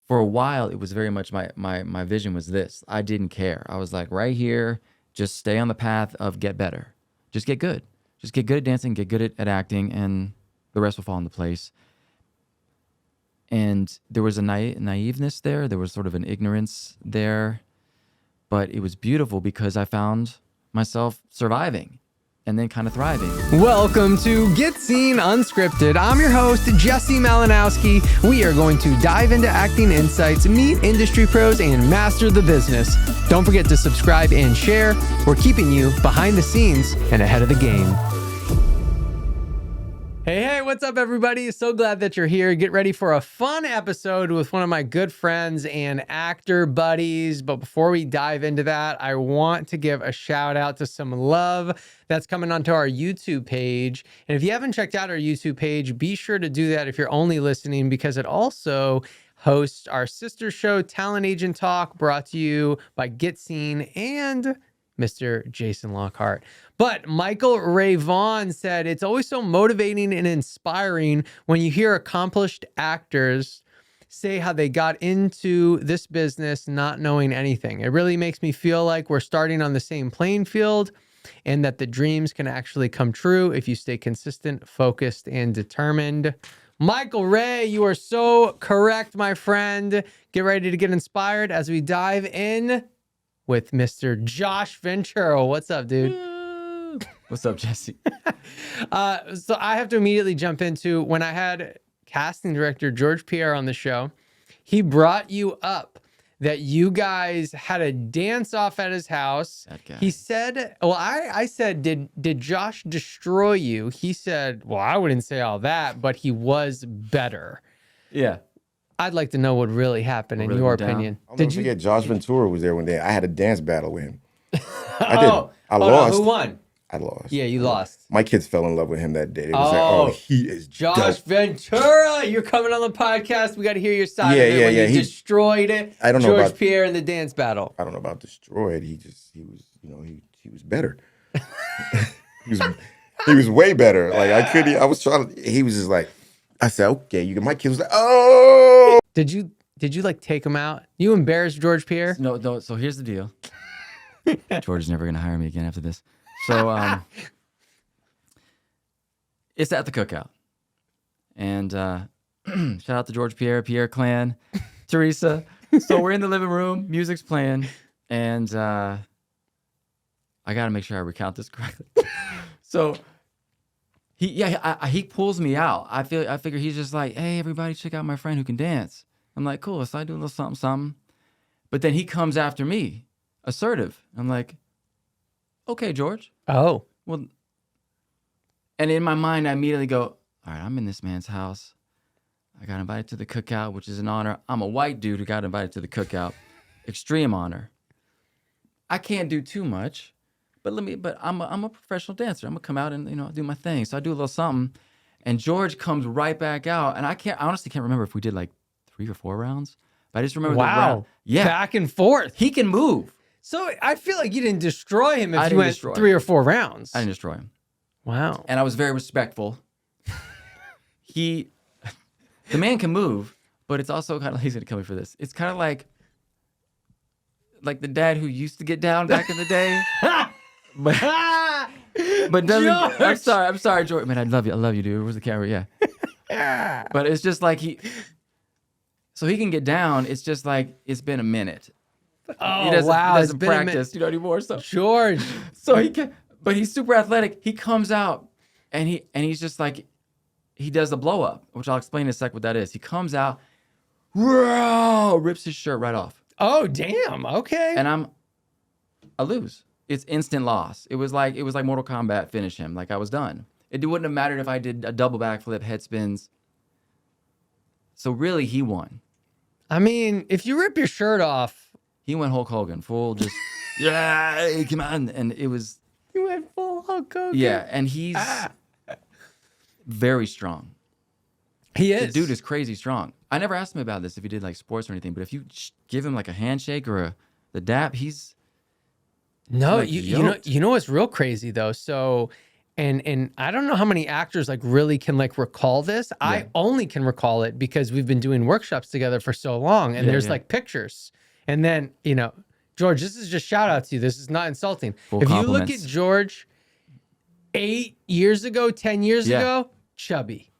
for a while, it was very much my vision was this. I didn't care. I was like, right here, just stay on the path of get better. Just get good. Just get good at dancing, get good at acting, and the rest will fall into place. And there was a naiveness there. There was sort of an ignorance there. But it was beautiful because I found myself surviving and then kind of thriving. Welcome to Get Scene Unscripted. I'm your host, Jesse Malinowski. We are going to dive into acting insights, meet industry pros, and master the business. Don't forget to subscribe and share. We're keeping you behind the scenes and ahead of the game. Hey, what's up, everybody? So glad that you're here. Get ready for a fun episode with one of my good friends and actor buddies. But before we dive into that, I want to give a shout out to some love that's coming onto our YouTube page. And if you haven't checked out our YouTube page, be sure to do that if you're only listening, because it also hosts our sister show, Talent Agent Talk, brought to you by Get Scene and Mr. Jason Lockhart. But Michael Ray Vaughn said, it's always so motivating and inspiring when you hear accomplished actors say how they got into this business not knowing anything. It really makes me feel like we're starting on the same playing field and that the dreams can actually come true if you stay consistent, focused, and determined. Michael Ray, you are so correct, my friend. Get ready to get inspired as we dive in with Mr. Josh Ventura. What's up, dude? What's up, Jesse? So I have to immediately jump into when I had casting director George Pierre on the show. He brought you up that you guys had a dance off at his house. That guy. He said, well, I said, did Josh destroy you? He said, well, I wouldn't say all that, but he was better. Yeah. I'd like to know what really happened in really your went down? opinion. I'll never forget Josh Ventura was there one day. I had a dance battle with him. I Oh, didn't. I hold on, lost. who won? I lost. Yeah, you lost. My kids fell in love with him that day. They was like, Oh, oh, he is Josh dope. Ventura, you're coming on the podcast. We got to hear your side of it when you destroyed it. I don't know George about- Pierre in the dance battle. I don't know about destroyed. He was better. he was way better. Like I was trying to, he was just like, I said, okay, you get my kids was like, oh. Did you like take him out? You embarrassed George Pierre? No, so here's the deal. George is never going to hire me again after this. So it's at the cookout. And shout out to George Pierre Clan, Teresa. So we're in the living room, music's playing, and I got to make sure I recount this correctly. So he pulls me out. I figure he's just like, hey, everybody, check out my friend who can dance. I'm like, cool, so I do a little something. But then he comes after me, assertive. I'm like, okay, George. Oh. Well, and in my mind, I immediately go, all right, I'm in this man's house. I got invited to the cookout, which is an honor. I'm a white dude who got invited to the cookout. Extreme honor. I can't do too much, but I'm a professional dancer. I'm gonna come out and do my thing. So I do a little something, and George comes right back out, and I honestly can't remember if we did like 3 or 4 rounds, but I just remember the round. Yeah, back and forth. he can move. So I feel like you didn't destroy him if I you didn't went destroy 3 or 4 rounds. I didn't destroy him. Wow. And I was very respectful. The man can move, but it's also kind of, he's going to kill me for this. It's kind of like the dad who used to get down back in the day. but doesn't, George! I'm sorry, George. Man, I love you, dude. Where's the camera? Yeah. But it's just like so he can get down. It's just like, it's been a minute. Oh, He doesn't it's been a minute. practice, anymore. So George. So but he's super athletic. He comes out and he's just like, he does the blow up, which I'll explain in a sec what that is. He comes out, rips his shirt right off. Oh, damn. Okay. And I lose. It's instant loss. It was like Mortal Kombat finish him. Like I was done. It wouldn't have mattered if I did a double backflip, head spins. So really he won. I mean, if you rip your shirt off. He went Hulk Hogan, full just, yeah, come on. And it was. You went full Hulk Hogan. Yeah, and he's very strong. He The is. dude is crazy strong. I never asked him about this if he did like sports or anything, but if you give him like a handshake or the dap, he's No, like you know what's real crazy though? So And I don't know how many actors like really can like recall this. I only can recall it because we've been doing workshops together for so long, and there's like pictures. And then, you know, George, this is just shout out to you. This is not insulting. Full if compliments. you look at George 8 years ago, 10 years ago, chubby,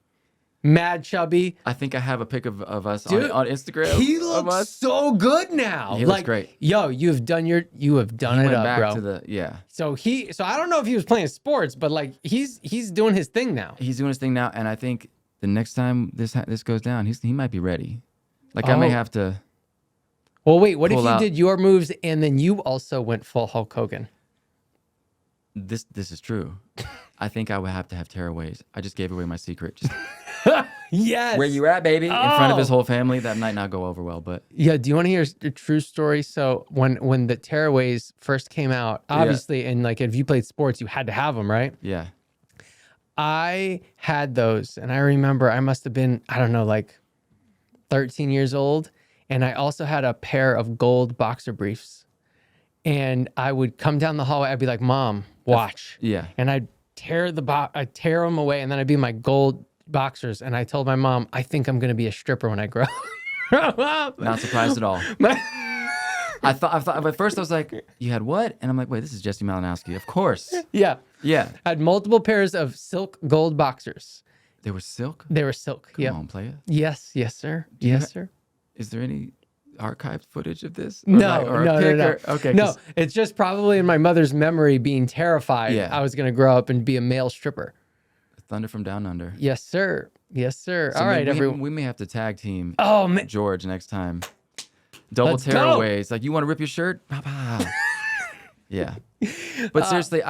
mad chubby. I think I have a pic of us Dude, on Instagram. He looks so good now. He looks great. Yo, you have done it Went up, back bro. to the So I don't know if he was playing sports, but like he's doing his thing now. He's doing his thing now, and I think the next time this goes down, he might be ready. Like I may have to. Well, wait. What if pull you out. did your moves and then you also went full Hulk Hogan? This is true. I think I would have to have tearaways. I just gave away my secret. Just, Yes. where you at, baby? In front of his whole family. That might not go over well, but Yeah. Do you want to hear a true story? So when the tearaways first came out, obviously, and like if you played sports, you had to have them, right? yeah. I had those, and I remember I must have been, I don't know, like 13 years old. And I also had a pair of gold boxer briefs. And I would come down the hallway. I'd be like, Mom, watch. Yeah. And I'd tear them away. And then I'd be my gold boxers. And I told my mom, I think I'm going to be a stripper when I grow up. Not surprised at all. I thought at first I was like, you had what? And I'm like, wait, this is Jesse Malinowski. Of course. Yeah. Yeah. I had multiple pairs of silk gold boxers. They were silk? They were silk. Come Yep. on, play it. Yes. Yes, sir. you Yes, ha- sir. Is there any archived footage of this? No, or a no, pic no. or- okay. No, 'cause- it's just probably in my mother's memory being terrified Yeah. I was going to grow up and be a male stripper. Thunder from Down Under. Yes, sir. Yes, sir. So All right, we, everyone. we may have to tag team Oh, man. George next time. Double Let's go. tearaways. Like, you want to rip your shirt? Pow, pow. Yeah. But seriously,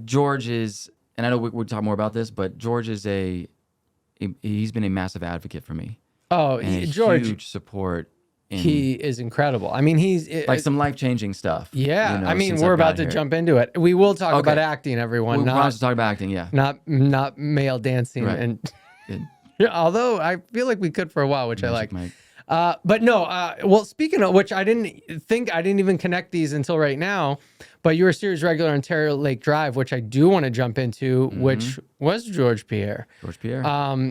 George is, and I know we'll talk more about this, but George is he's been a massive advocate for me. Oh, And a George, huge support in he is incredible. I mean, he's like some life-changing stuff. yeah. you know, I mean, since we're I've about got to here. jump into it. We will talk Okay. about acting, everyone. We wanted Not to talk about acting, yeah. not male dancing, Right. and Good. although I feel like we could for a while, which I like. Magic Mike. But no, well, speaking of which, I didn't even connect these until right now, but you were a series regular on Ontario Lake Drive, which I do want to jump into, which was George Pierre. George Pierre.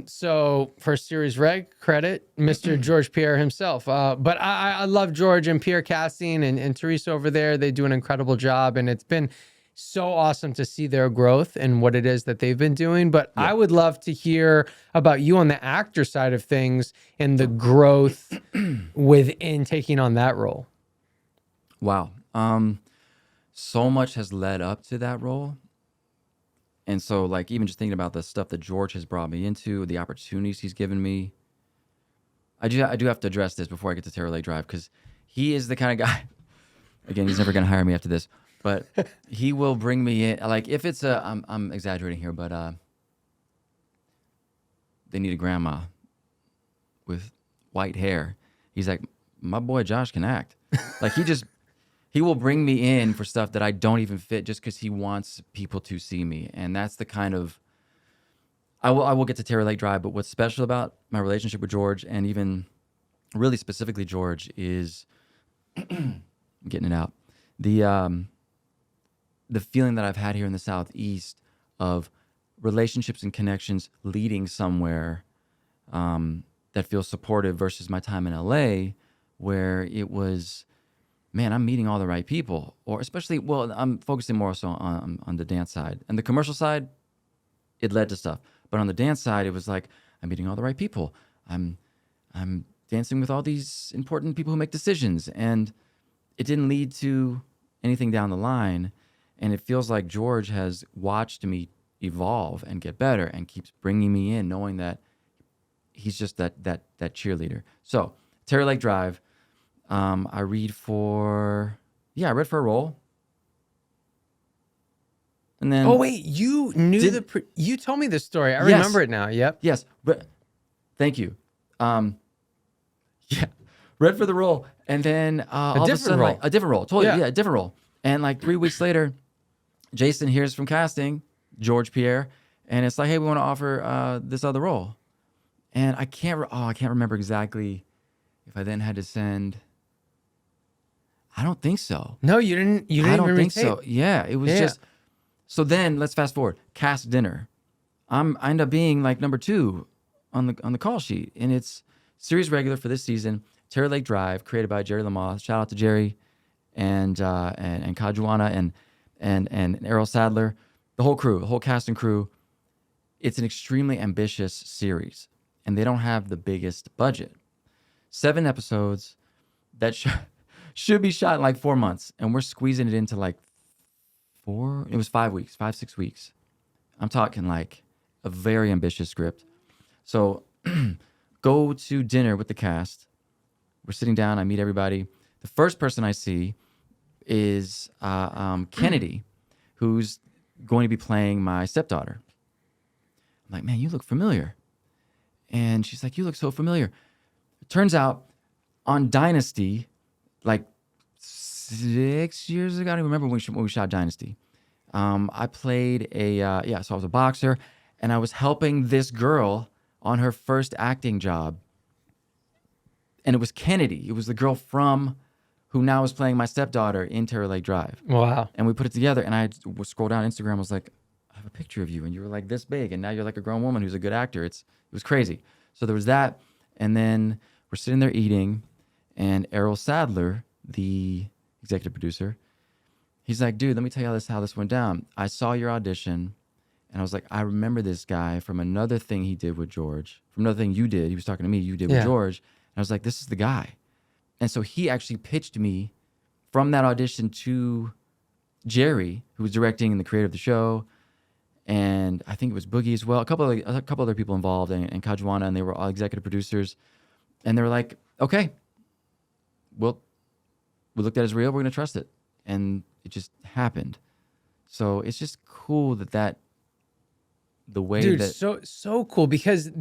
So for series reg credit, Mr. George Pierre himself. But I love George and Pierre casting and Teresa over there. They do an incredible job, and it's been so awesome to see their growth and what it is that they've been doing. But I would love to hear about you on the actor side of things and the growth within taking on that role. Wow. So much has led up to that role. And so, like, even just thinking about the stuff that George has brought me into, the opportunities he's given me, I do have to address this before I get to Terror Lake Drive, because he is the kind of guy, again, he's never going to hire me after this, but he will bring me in. Like, if it's I'm exaggerating here, but they need a grandma with white hair. He's like, my boy Josh can act. Like, he will bring me in for stuff that I don't even fit just because he wants people to see me. And that's the kind of, I will get to Terror Lake Drive, but what's special about my relationship with George, and even really specifically George, is I'm getting it out. The feeling that I've had here in the Southeast of relationships and connections leading somewhere that feels supportive versus my time in LA, where it was, man, I'm meeting all the right people. Or especially, well, I'm focusing more so on the dance side. And the commercial side, it led to stuff. But on the dance side, it was like, I'm meeting all the right people. I'm dancing with all these important people who make decisions. And it didn't lead to anything down the line. And it feels like George has watched me evolve and get better and keeps bringing me in, knowing that he's just that cheerleader. So, Terror Lake Drive, I read for a role. And then, Oh wait, you knew you told me this story. I Yes. remember it now. Yep. yes, but thank you. Yeah, read for the role, and then all of a different sudden, role. like, a different role. Totally, Yeah. yeah, a different role. And like 3 weeks later, Jason hears from casting, George Pierre, and it's like, hey, we want to offer this other role. And I can't remember exactly if I then had to send. I don't think so. No, you didn't. You didn't I don't even think retake. so. Yeah, it was Yeah. just So then let's fast forward. Cast dinner. I end up being like number 2 on the call sheet, and it's series regular for this season. Terror Lake Drive, created by Jerry Lamoth. Shout out to Jerry and Kajuana and Errol Sadler, the whole crew, the whole cast and crew. It's an extremely ambitious series, and they don't have the biggest budget. 7 episodes that should be shot in like 4 months, and we're squeezing it into like 6 weeks. I'm talking like a very ambitious script. So go to dinner with the cast. We're sitting down. I meet everybody. The first person I see is Kennedy, who's going to be playing my stepdaughter. I'm like, man, you look familiar. And she's like, you look so familiar. It turns out on Dynasty, like 6 years ago, I don't even remember when we shot Dynasty. I played so I was a boxer, and I was helping this girl on her first acting job. And it was Kennedy. It was the girl who now is playing my stepdaughter in Terror Lake Drive. Wow. And we put it together, and I would scroll down Instagram. I was like, I have a picture of you, and you were like this big, and now you're like a grown woman who's a good actor. It was crazy. So there was that, and then we're sitting there eating, and Errol Sadler, the executive producer, he's like, dude, let me tell you how this went down. I saw your audition, and I was like, I remember this guy from another thing he did with George, from another thing you did. He was talking to me, you did with George. And I was like, this is the guy. And so he actually pitched me from that audition to Jerry, who was directing and the creator of the show. And I think it was Boogie as well. A couple other people involved, and Kajuana, and they were all executive producers. And they were like, okay, well, we looked at it as real. We're going to trust it. And it just happened. So it's just cool that the way Dude, that... so cool because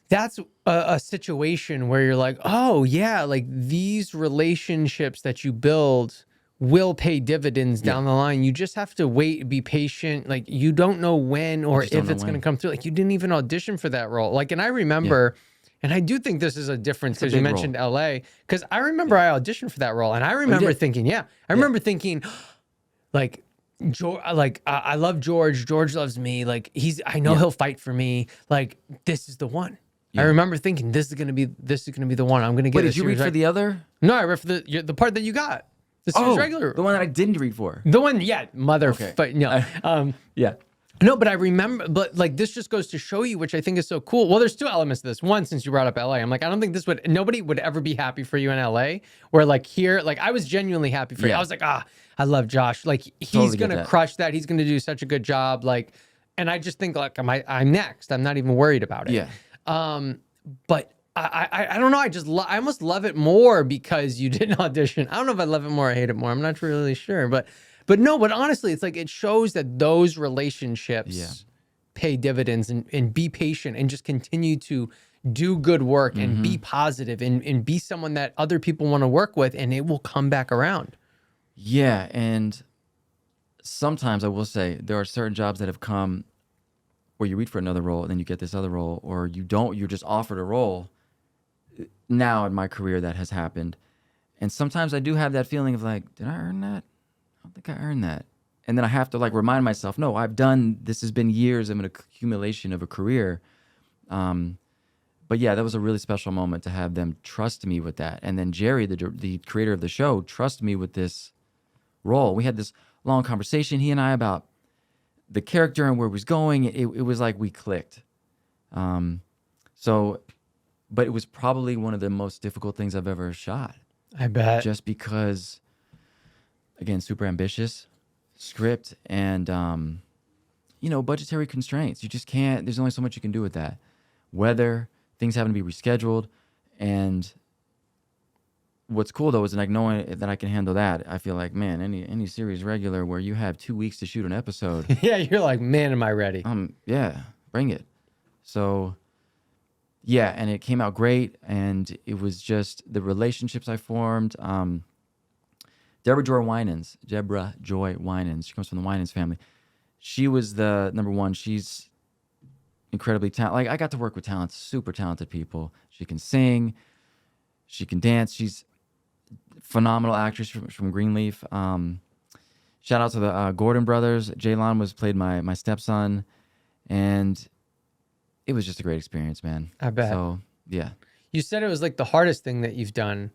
that's a situation where you're like, oh yeah, like these relationships that you build will pay dividends down the line. You just have to wait, be patient. Like you don't know when or if it's going to come through. Like you didn't even audition for that role. Like, and I remember, and I do think this is a difference because you mentioned LA, because I remember I auditioned for that role, and I remember thinking, I remember thinking, like, I love George. George loves me. Like I know he'll fight for me. Like this is the one. I remember thinking this is gonna be the one. I'm gonna get. Wait, did you read for the other? No, I read for the part that you got. The series regular. The one that I didn't read for. The one, No, but I remember, but like this just goes to show you, which I think is so cool. Well, there's 2 elements to this. One, since you brought up LA, I'm like, I don't think nobody would ever be happy for you in LA. Where like here, like I was genuinely happy for you. I was like, I love Josh. Like he's gonna crush that. He's gonna do such a good job. Like, and I just think like I'm next. I'm not even worried about it. But I don't know. I almost love it more because you didn't audition. I don't know if I love it more or hate it more. I'm not really sure. But honestly, it's like it shows that those relationships pay dividends, and be patient and just continue to do good work and be positive and be someone that other people want to work with, and it will come back around. Yeah. And sometimes I will say there are certain jobs that have come where you read for another role and then you get this other role, or you don't, you're just offered a role. Now in my career that has happened. And sometimes I do have that feeling of like, did I earn that? I don't think I earned that. And then I have to like remind myself, no, this has been years of an accumulation of a career. But yeah, that was a really special moment to have them trust me with that. And then Jerry, the creator of the show, trusted me with this role. We had this long conversation, he and I, about the character and where it was going. It was like we clicked. But it was probably one of the most difficult things I've ever shot. I bet. Just because, again, super ambitious script and, budgetary constraints. You just can't, there's only so much you can do with that. Weather, things having to be rescheduled. And what's cool though is like knowing that I can handle that. I feel like, man, any series regular where you have 2 weeks to shoot an episode. Yeah, you're like, man, am I ready? Yeah, bring it. So yeah, and it came out great, and it was just the relationships I formed. Deborah Joy Winans, she comes from the Winans family. She was the number one. She's incredibly talented. Like I got to work with super talented people. She can sing, she can dance. She's a phenomenal actress from Greenleaf. Shout out to the Gordon brothers. Jaylon played my stepson, and it was just a great experience, man. I bet. So yeah, You said it was like the hardest thing that you've done.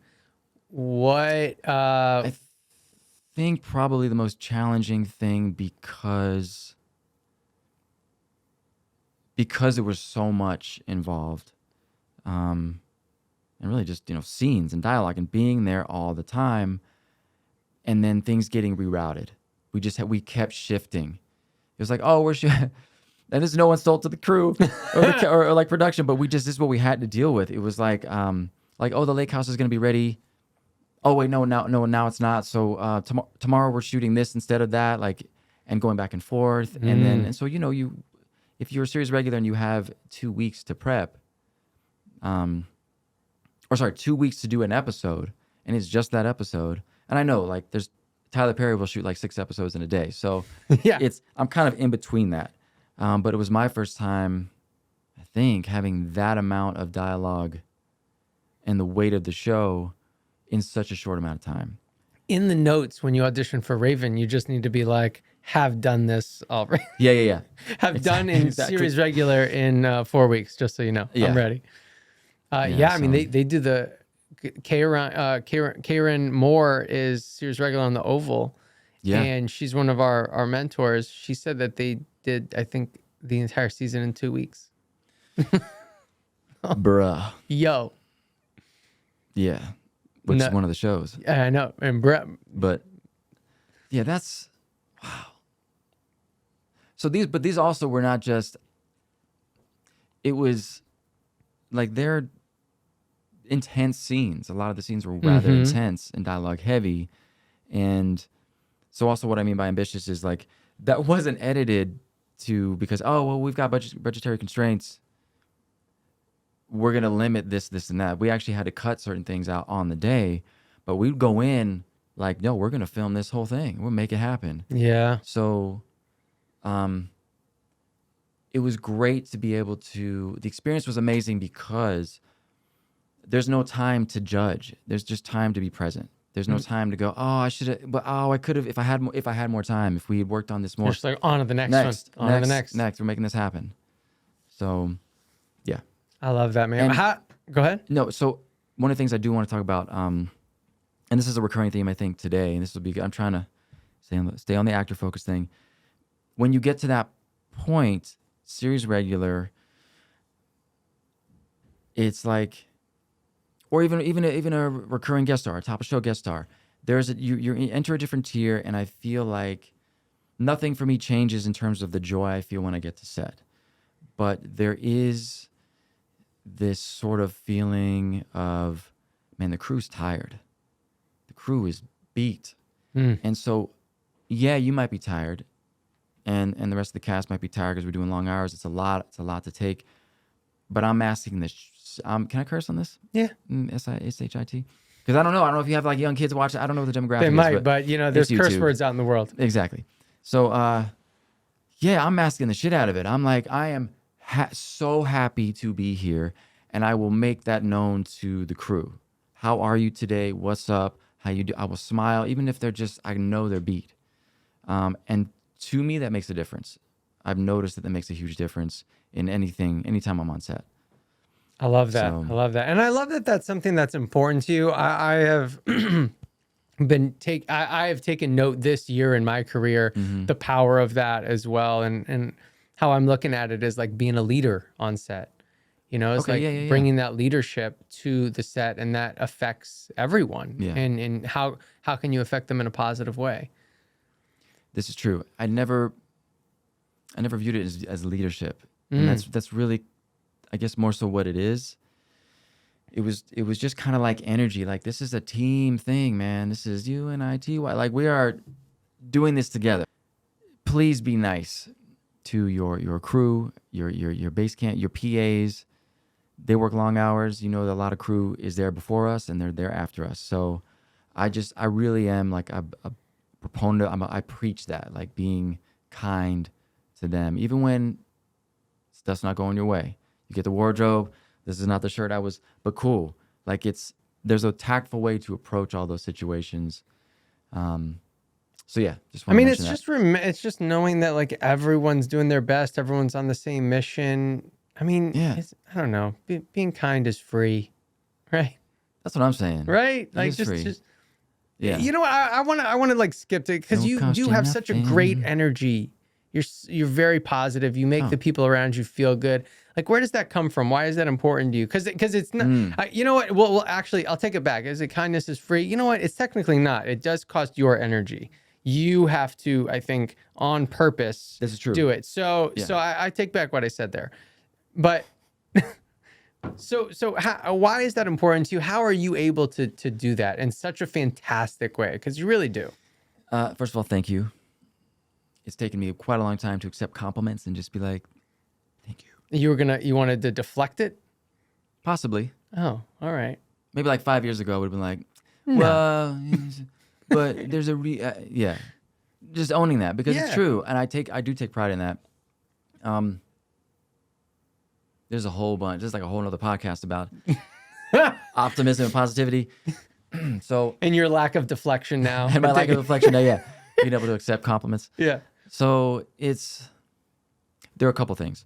What? I think probably the most challenging thing because there was so much involved, and really just scenes and dialogue and being there all the time, and then things getting rerouted. We kept shifting. It was like, oh, and this is no insult to the crew or like production, but this is what we had to deal with. It was like oh, the lake house is gonna be ready. Oh wait, now it's not. So tomorrow we're shooting this instead of that, like, and going back and forth, and so if you're a series regular and you have 2 weeks to prep, 2 weeks to do an episode, and it's just that episode, and I know like there's Tyler Perry will shoot like 6 episodes in a day, so Yeah. I'm kind of in between that, but it was my first time, I think, having that amount of dialogue and the weight of the show in such a short amount of time. In the notes when you audition for Raven, you just need to be like, have done this already. Yeah. Have done in series regular in 4 weeks, just so you know. Yeah. I'm ready. Yeah, I mean, they do the Karen Moore is series regular on the Oval. Yeah. And she's one of our mentors. She said that they did, I think, the entire season in 2 weeks. Bruh. Yo. Yeah. Which is one of the shows. I know. And Brett. But yeah, that's wow. So these also were not just, it was like they're intense scenes. A lot of the scenes were rather intense and dialogue heavy. And so also what I mean by ambitious is like that wasn't edited because, oh, well, we've got budgetary constraints. We're going to limit this, and that. We actually had to cut certain things out on the day, but we'd go in like, no, we're going to film this whole thing. We'll make it happen. Yeah. So it was great to be able to, the experience was amazing because there's no time to judge. There's just time to be present. There's no time to go, oh, I should have, but oh, I could have, if I had more time, if we had worked on this more. You're just like, on to the next one. On to the next. Next, we're making this happen. So, yeah. I love that, man. Go ahead. No, so one of the things I do want to talk about, and this is a recurring theme I think today, and this will be, I'm trying to stay on the actor focus thing. When you get to that point, series regular, it's like, or even a recurring guest star, a top of show guest star. You enter a different tier, and I feel like nothing for me changes in terms of the joy I feel when I get to set, but there is this sort of feeling of, man, the crew's tired. The crew is beat. And so, yeah, you might be tired, and the rest of the cast might be tired because we're doing long hours. It's a lot to take. But I'm asking this. Can I curse on this? Yeah. S-H-I-T? Because I don't know. I don't know if you have like young kids watch it. I don't know what the demographic They is. might, but there's curse YouTube. words out in the world. Exactly. So, yeah, I'm asking the shit out of it. I'm like, I am so happy to be here, and I will make that known to the crew. How are you today? What's up? How you do? I will smile, even if I know they're beat. And to me, that makes a difference. I've noticed that makes a huge difference in anytime I'm on set. I love that. So, I love that. And I love that that's something that's important to you. I have I have taken note this year in my career, the power of that as well. And how I'm looking at it is like being a leader on set. It's bringing that leadership to the set, and that affects everyone. Yeah. And how can you affect them in a positive way? This is true. I never viewed it as leadership. And that's really, I guess, more so what it is. It was just kind of like energy. Like, this is a team thing, man. This is UNITY. Like, we are doing this together. Please be nice to your crew, your base camp, your PAs. They work long hours. That a lot of crew is there before us and they're there after us. So I really am like a proponent. I preach that, like being kind to them, even when stuff's not going your way. You get the wardrobe. This is not the shirt but cool. Like, there's a tactful way to approach all those situations. So yeah, just I want to mean, mention it's that. just it's just knowing that like everyone's doing their best, everyone's on the same mission. I mean, Yeah. I don't know, being kind is free, right? That's what I'm saying. Right? It Like is free. Yeah. you know, I want to like skip to because It will you cost do you have such a great nothing. energy. You're very positive. You make Oh. the people around you feel good. Like, where does that come from? Why is that important to you? Because it's not. You know what? Well, actually, I'll take it back. Is it kindness is free? You know what? It's technically not. It does cost your energy. You have to, I think, on purpose, This is true. do it. So Yeah. so I take back what I said there. But so why is that important to you? How are you able to do that in such a fantastic way? Because you really do. First of all, thank you. It's taken me quite a long time to accept compliments and just be like, thank you. You wanted to deflect it? Possibly. Oh, all right. Maybe like 5 years ago, I would have been like, well, but there's yeah, just owning that because it's Yeah. true. And I do take pride in that. There's a whole bunch, there's like a whole nother podcast about optimism and positivity. So, And your lack of deflection now. and my lack of reflection, yeah, being able to accept compliments. Yeah. So there are a couple things.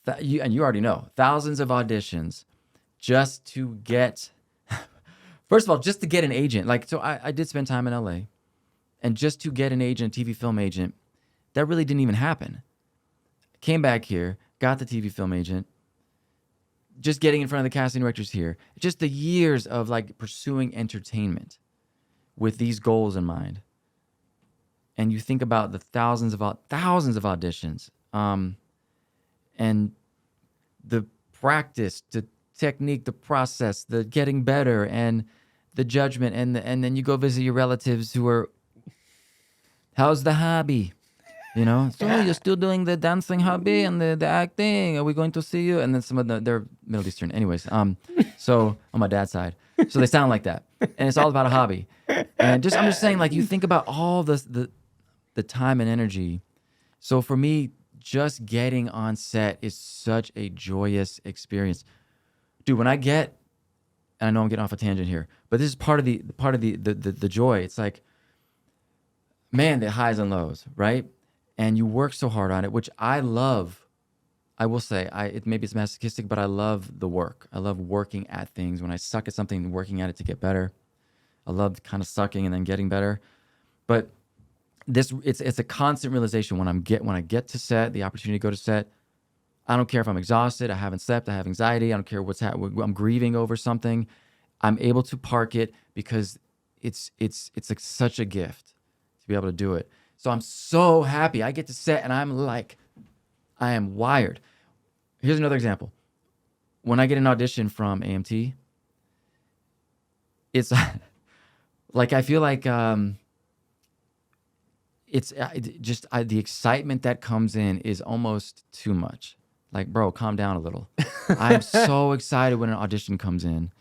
And you already know, thousands of auditions just to get, first of all, just to get an agent. Like, so I did spend time in LA, and just to get an agent, TV film agent, that really didn't even happen. Came back here, got the TV film agent, just getting in front of the casting directors here. Just the years of like pursuing entertainment with these goals in mind. And you think about the thousands of auditions, and the practice, the technique, the process, the getting better, and the judgment, and then you go visit your relatives who are, how's the hobby? You know, so you're still doing the dancing hobby and the acting. Are we going to see you? And then some of they're Middle Eastern, anyways. So on my dad's side, so they sound like that, and it's all about a hobby. And I'm just saying, like, you think about all the time and energy. So for me, just getting on set is such a joyous experience, dude. When I get, and I know I'm getting off a tangent here, but this is part of the joy. It's like, man, the highs and lows, right? And you work so hard on it, which I love. I will say, maybe it's masochistic, but I love the work. I love working at things. When I suck at something, working at it to get better. I love kind of sucking and then getting better. But it's a constant realization when I get to set, the opportunity to go to set. I don't care if I'm exhausted, I haven't slept, I have anxiety, I don't care what's happening, I'm grieving over something. I'm able to park it because it's like such a gift to be able to do it. So I'm so happy. I get to set and I'm like, I am wired. Here's another example. When I get an audition from AMT, it's like I feel like the excitement that comes in is almost too much. Like, bro, calm down a little. I'm so excited when an audition comes in.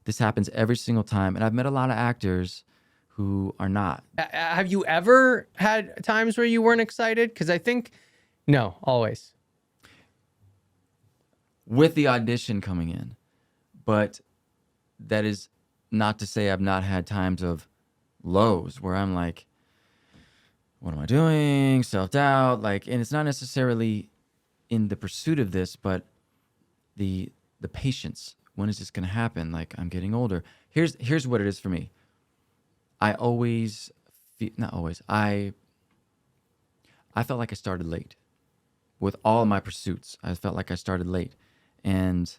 This happens every single time. And I've met a lot of actors who are not. Have you ever had times where you weren't excited? Because I think, no, always. With the audition coming in. But that is not to say I've not had times of lows where I'm like, what am I doing? Self-doubt. Like, and it's not necessarily in the pursuit of this, but the patience. When is this going to happen? Like, I'm getting older. Here's what it is for me. I always feel, not always, I felt like I started late with all of my pursuits. I felt like I started late. And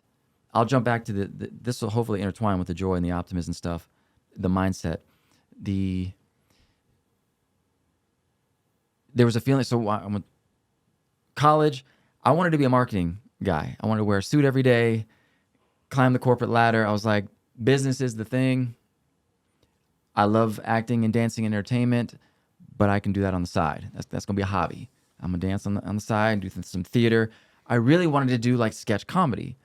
I'll jump back to this will hopefully intertwine with the joy and the optimism stuff, the mindset. There was a feeling, so I went college, I wanted to be a marketing guy. I wanted to wear a suit every day, climb the corporate ladder. I was like, business is the thing. I love acting and dancing and entertainment, but I can do that on the side. That's going to be a hobby. I'm going to dance on the side, do some theater. I really wanted to do like sketch comedy.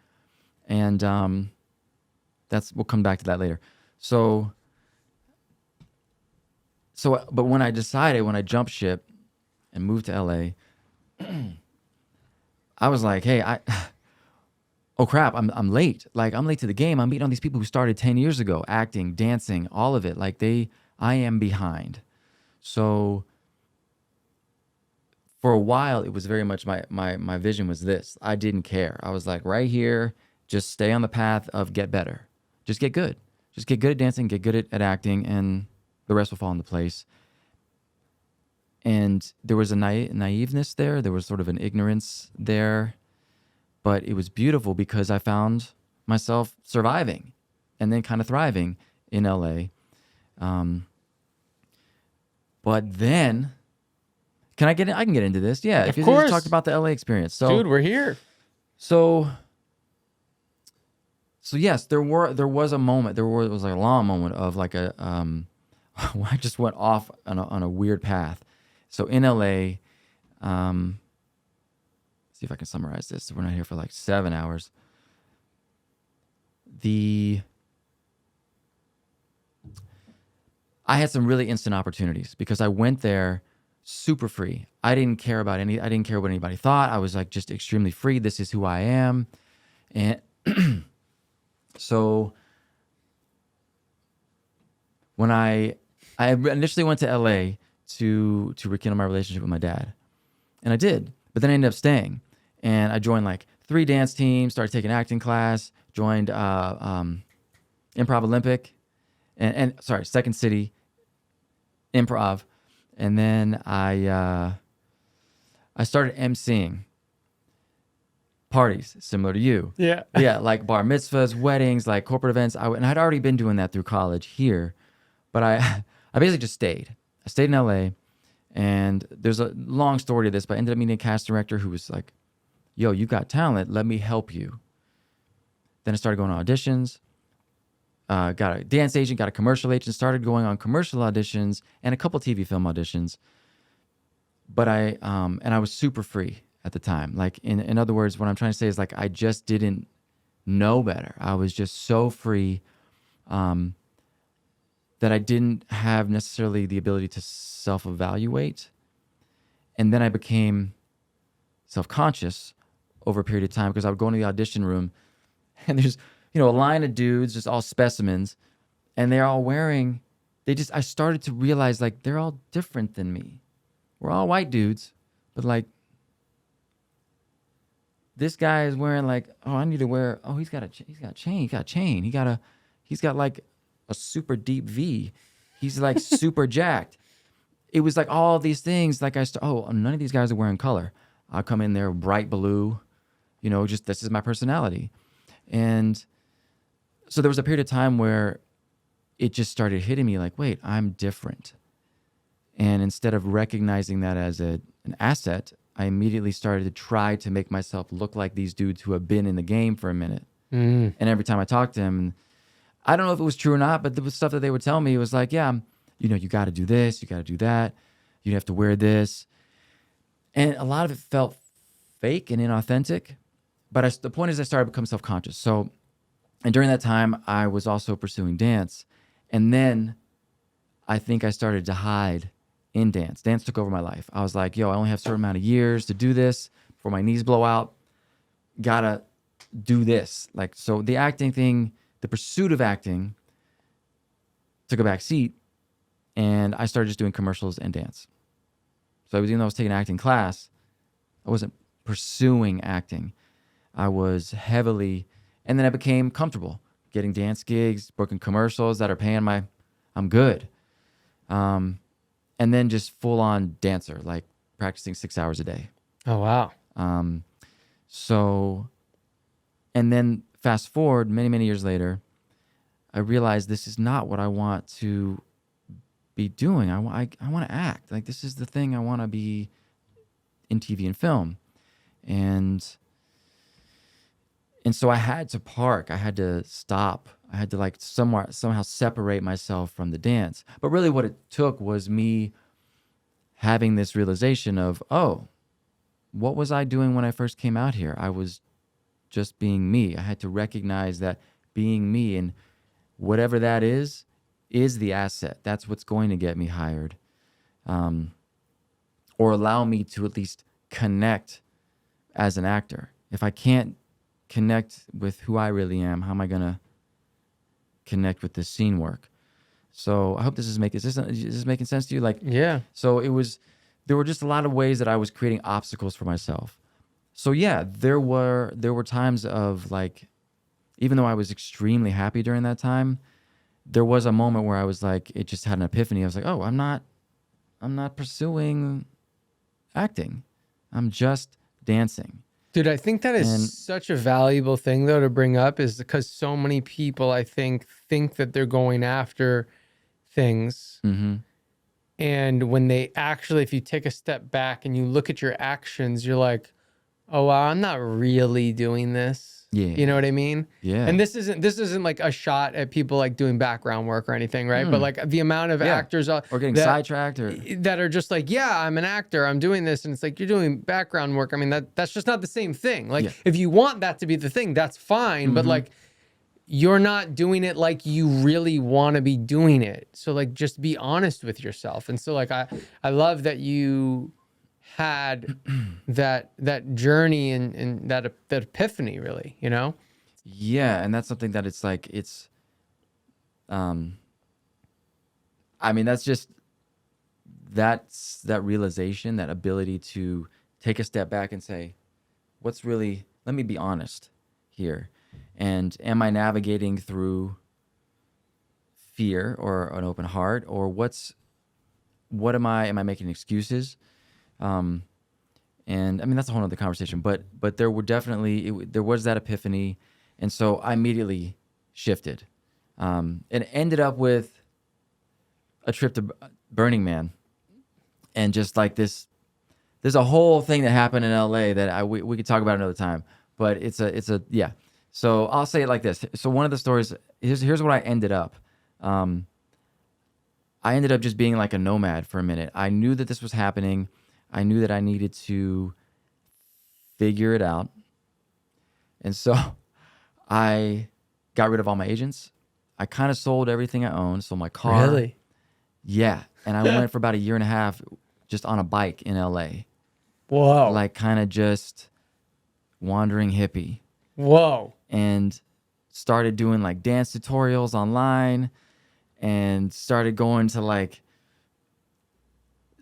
And we'll come back to that later. So, but when I jumped ship and moved to LA, I was like, hey, oh crap, I'm late. Like, I'm late to the game. I'm meeting all these people who started 10 years ago, acting, dancing, all of it. Like, I am behind. So for a while, it was very much my vision was this. I didn't care. I was like, right here, just stay on the path of get better. Just get good. Just get good at dancing, get good at acting, and the rest will fall into place. And there was a naiveness there. There was sort of an ignorance there. But it was beautiful because I found myself surviving and then kind of thriving in LA. But then, I can get into this. Yeah, if you course. talked about the LA experience. So, Dude, we're here. So yes, there was a moment. It was like a long moment of like a where I just went off on a weird path. So in LA, see if I can summarize this. We're not here for like 7 hours. I had some really instant opportunities because I went there super free. I didn't care what anybody thought. I was like just extremely free. This is who I am. And so when I initially went to LA to rekindle my relationship with my dad. And I did, but then I ended up staying. And I joined like 3 dance teams, started taking acting class, joined Improv Olympic, and Second City Improv. And then I started emceeing parties similar to you. Yeah. Yeah, like bar mitzvahs, weddings, like corporate events. And I'd already been doing that through college here, but I basically just stayed. I stayed in LA, and there's a long story to this, but I ended up meeting a cast director who was like, yo, you got talent, let me help you. Then I started going on auditions, got a dance agent, got a commercial agent, started going on commercial auditions and a couple TV film auditions. But I was super free at the time. Like in other words, what I'm trying to say is like, I just didn't know better. I was just so free that I didn't have necessarily the ability to self-evaluate. And then I became self-conscious over a period of time because I would go into the audition room and there's, a line of dudes, just all specimens, and they're all wearing, I started to realize like they're all different than me. We're all white dudes, but like this guy is wearing like, he's got a chain. He's got like a super deep V. He's like super jacked. It was like all these things. Like none of these guys are wearing color. I'll come in there bright blue, just this is my personality. And so there was a period of time where it just started hitting me like, wait, I'm different. And instead of recognizing that as an asset, I immediately started to try to make myself look like these dudes who have been in the game for a minute. And every time I talked to him, I don't know if it was true or not, but there was stuff that they would tell me. It was like, yeah, you got to do this, you got to do that, you have to wear this. And a lot of it felt fake and inauthentic. But the point is I started to become self-conscious. And during that time, I was also pursuing dance. And then I think I started to hide in dance. Dance took over my life. I was like, yo, I only have a certain amount of years to do this before my knees blow out. Gotta do this. Like, so the acting thing, the pursuit of acting took a back seat. And I started just doing commercials and dance. So even though I was taking an acting class, I wasn't pursuing acting. I was heavily, and then I became comfortable getting dance gigs, booking commercials that are paying I'm good. And then just full on dancer, like practicing 6 hours a day. Oh, wow. And then fast forward many, many years later, I realized this is not what I want to be doing. I want to act. Like this is the thing I want to be in TV and film. And so I had to park. I had to stop. I had to like somehow separate myself from the dance. But really what it took was me having this realization of, oh, what was I doing when I first came out here? I was just being me. I had to recognize that being me and whatever that is the asset. That's what's going to get me hired. Or allow me to at least connect as an actor. If I can't connect with who I really am, how am I going to connect with this scene work? So I hope this is making sense to you. Like, Yeah. so there were just a lot of ways that I was creating obstacles for myself. So yeah, there were times of like, even though I was extremely happy during that time, there was a moment where I was like, it just had an epiphany. I was like, oh, I'm not pursuing acting. I'm just dancing. Dude, I think that is And- such a valuable thing though to bring up, is because so many people I think that they're going after things. Mm-hmm. And when they actually, if you take a step back and you look at your actions, you're like, oh wow, I'm not really doing this. Yeah. You know what I mean? Yeah. And this isn't like a shot at people like doing background work or anything, right? But like the amount of actors or getting sidetracked or that are just like, yeah, I'm an actor, I'm doing this, and it's like, you're doing background work. I mean, that's just not the same thing. Like if you want that to be the thing, that's fine, but like you're not doing it like you really want to be doing it. So like just be honest with yourself. And so like I love that you had that journey and that epiphany, really, you know? Yeah, and that's something that it's like I mean, that's that realization, that ability to take a step back and say, let me be honest here. And am I navigating through fear or an open heart, or am I making excuses? And I mean, that's a whole other conversation, but there were definitely, there was that epiphany. And so I immediately shifted, and ended up with a trip to Burning Man. And just like there's a whole thing that happened in LA that we could talk about another time, but it's a yeah. So I'll say it like this. So one of the stories, here's what I ended up. I ended up just being like a nomad for a minute. I knew that this was happening. I knew that I needed to figure it out. And so I got rid of all my agents. I kind of sold everything I owned. So my car. Really? Yeah. And I went for about a year and a half just on a bike in LA. Whoa. Like kind of just wandering hippie. Whoa. And started doing like dance tutorials online, and started going to like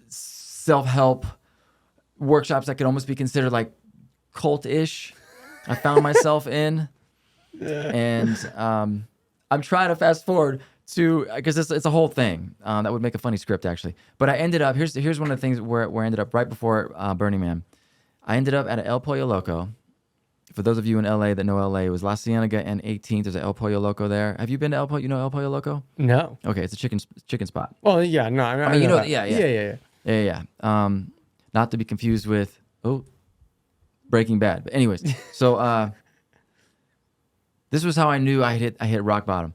self-help workshops that could almost be considered like cult-ish. I found myself in. And I'm trying to fast forward to, because it's a whole thing that would make a funny script actually. But I ended up, here's one of the things where I ended up right before Burning Man. I ended up at a El Pollo Loco. For those of you in LA that know LA, it was La Cienega and 18th. There's an El Pollo Loco there. Have you been to El Pollo? You know El Pollo Loco? No. Okay, it's a chicken spot. Well, yeah, no, I mean, you know, that. Yeah. Not to be confused with Breaking Bad. But anyways, so this was how I knew I hit rock bottom.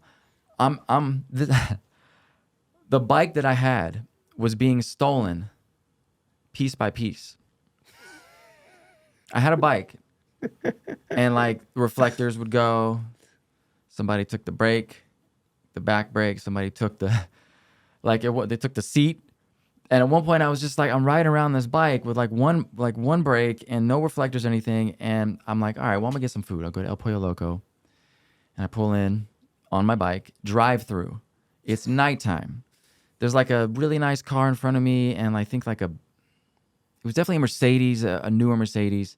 The bike that I had was being stolen piece by piece. I had a bike, and like reflectors would go. Somebody took the brake, the back brake. Somebody took the they took the seat. And at one point, I was just like, I'm riding around this bike with like one brake and no reflectors or anything. And I'm like, all right, well, I'm gonna get some food. I'll go to El Pollo Loco, and I pull in on my bike, drive through. It's nighttime. There's like a really nice car in front of me, and I think it was definitely a Mercedes, a newer Mercedes.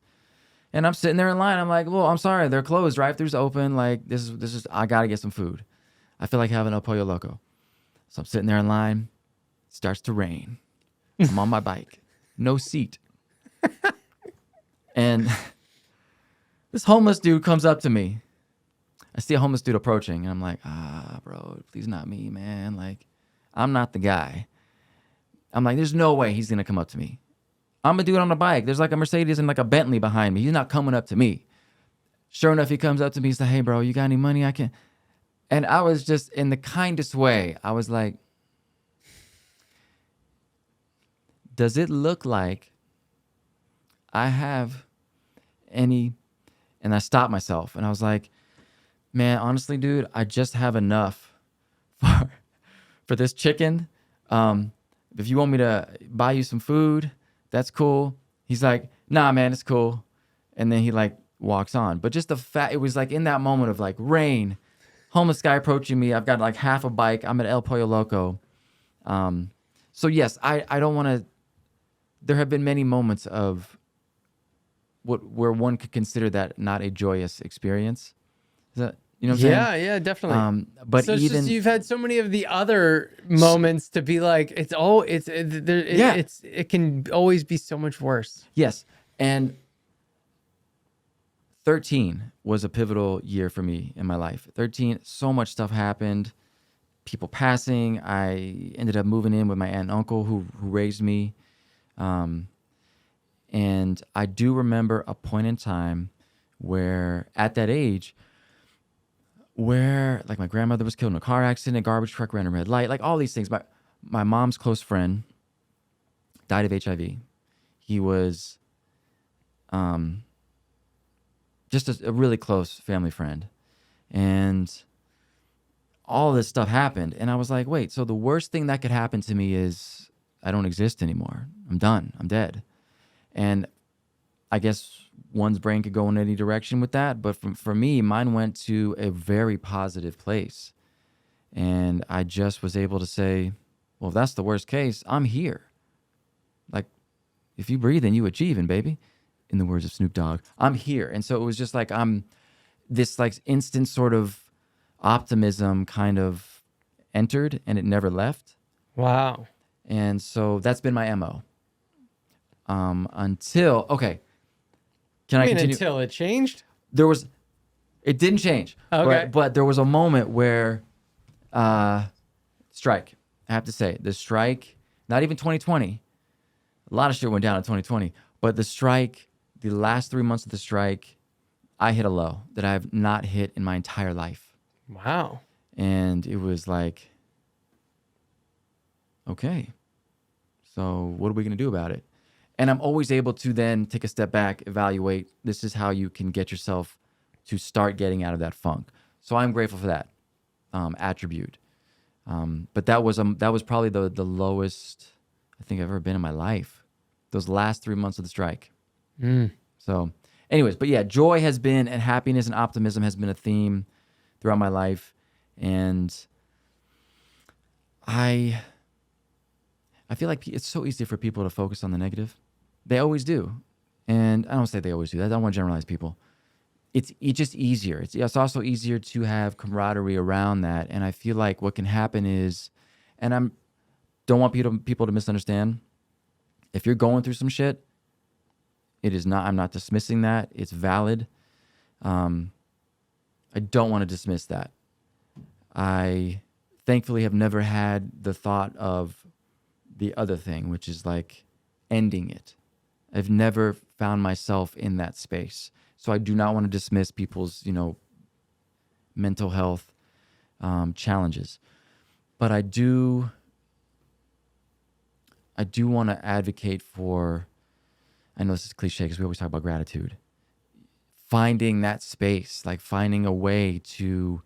And I'm sitting there in line. I'm like, well, I'm sorry, they're closed. Drive-thru's open. Like this is. I gotta get some food. I feel like having El Pollo Loco. So I'm sitting there in line. It starts to rain. I'm on my bike, no seat, and this homeless dude comes up to me. I see a homeless dude approaching, and I'm like, bro, please not me, man. Like, I'm not the guy. I'm like, there's no way he's gonna come up to me. I'm a dude on a bike. There's like a Mercedes and like a Bentley behind me. He's not coming up to me. Sure enough, he comes up to me. He's like, hey, bro, you got any money? I can. And I was just in the kindest way. I was like, does it look like I have any? And I stopped myself, and I was like, man, honestly, dude, I just have enough for this chicken. If you want me to buy you some food, that's cool. He's like, nah, man, it's cool. And then he like walks on. But just the fact, it was like in that moment of like rain, homeless guy approaching me. I've got like half a bike. I'm at El Pollo Loco. So yes, I don't want to. There have been many moments of where one could consider that not a joyous experience. Is that, you know what I'm saying? Yeah, definitely. But So it's even just, you've had so many of the other moments to be like, it can always be so much worse. yes, and 13 was a pivotal year for me in my life. 13, so much stuff happened. People passing. I ended up moving in with my aunt and uncle who raised me. And I do remember a point in time where, at that age, where like my grandmother was killed in a car accident, a garbage truck ran a red light, like all these things. My mom's close friend died of HIV. He was just a really close family friend. And all this stuff happened. And I was like, wait, so the worst thing that could happen to me is I don't exist anymore. I'm done. I'm dead. And I guess one's brain could go in any direction with that. But for me, mine went to a very positive place. And I just was able to say, well, if that's the worst case, I'm here. Like, if you breathe and you achieving, baby, in the words of Snoop Dogg, I'm here. And so it was just like, I'm this like instant sort of optimism kind of entered and it never left. Wow. And so that's been my MO. Until, okay. Can I continue? Until it changed? It didn't change. Okay. But there was a moment where, strike, I have to say, the strike, not even 2020. A lot of shit went down in 2020, but the strike, the last 3 months of the strike, I hit a low that I have not hit in my entire life. Wow. And it was like, okay, so what are we going to do about it? And I'm always able to then take a step back, evaluate. This is how you can get yourself to start getting out of that funk. So I'm grateful for that attribute. But that was probably the lowest I think I've ever been in my life. Those last 3 months of the strike. So anyways, but yeah, joy has been, and happiness and optimism has been a theme throughout my life. And I feel like it's so easy for people to focus on the negative. They always do. And I don't say they always do that. I don't want to generalize people. It's just easier. It's also easier to have camaraderie around that. And I feel like what can happen is, and don't want people to misunderstand. If you're going through some shit, I'm not dismissing that. It's valid. I don't want to dismiss that. I thankfully have never had the thought of the other thing, which is like ending it. I've never found myself in that space. So I do not want to dismiss people's, mental health challenges. But I do want to advocate for, I know this is cliche because we always talk about gratitude. Finding that space, like finding a way to...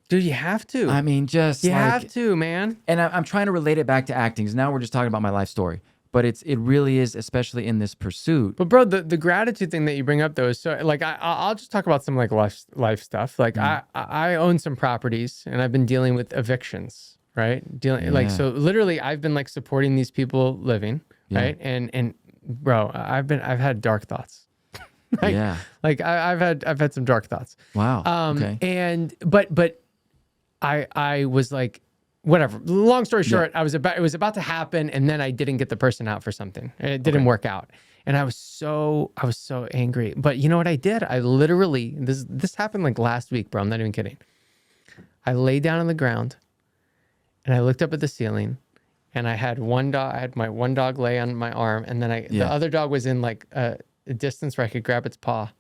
Dude, you have to. I mean, just you like... have to, man. And I'm trying to relate it back to acting, because now we're just talking about my life story. But it really is, especially in this pursuit. But bro, the gratitude thing that you bring up though is so, like, I'll just talk about some like life stuff. Like I own some properties and I've been dealing with evictions, right? Like, so literally I've been like supporting these people living, right? And bro, I've had dark thoughts. Like I've had some dark thoughts. Wow. Okay. And but I was like, whatever. Long story short, it was about to happen, and then I didn't get the person out for something. It didn't work out, and I was so angry. But you know what I did? I literally, this happened like last week, bro. I'm not even kidding. I lay down on the ground, and I looked up at the ceiling, and I had my one dog lay on my arm, and then the other dog was in like a distance where I could grab its paw.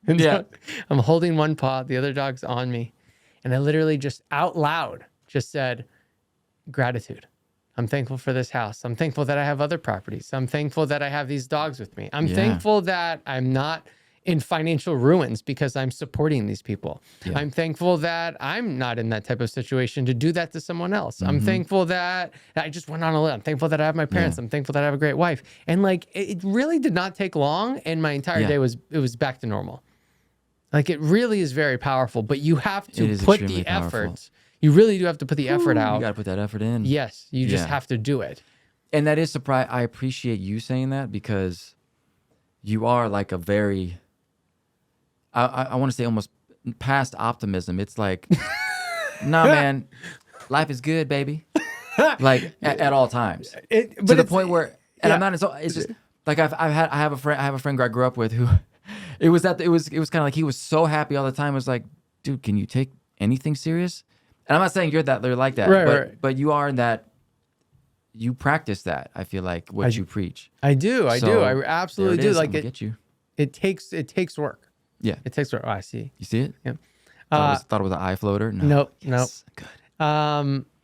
And so I'm holding one paw, the other dog's on me, and I literally just out loud just said, gratitude. I'm thankful for this house. I'm thankful that I have other properties. I'm thankful that I have these dogs with me. I'm thankful that I'm not in financial ruins because I'm supporting these people. I'm thankful that I'm not in that type of situation to do that to someone else. I'm thankful that I just went on a list. I'm thankful that I have my parents. I'm thankful that I have a great wife. And like, it really did not take long, and my entire day was back to normal. Like it really is very powerful, but you have It to is put extremely the powerful. effort. You really do have to put the effort You out. got to put that effort in. Yes, you just Yeah. have to do it. And that is surprise. I appreciate you saying that because you are like a very, I want to say almost past optimism. It's like, nah, man, life is good, baby. Like at all times. To the point where, and I'm not. It's just like I have a friend I grew up with who, it was kind of like he was so happy all the time. It was like, dude, can you take anything serious? And I'm not saying you're like that, Right. but you are in that. You practice that. I feel like what you preach. I do. So, I absolutely there it do. is. Like I'm gonna get you. it takes work. Yeah. It takes work. Oh, I see. You see it? Yeah. Thought it was an eye floater. No. Nope. Yes. Good.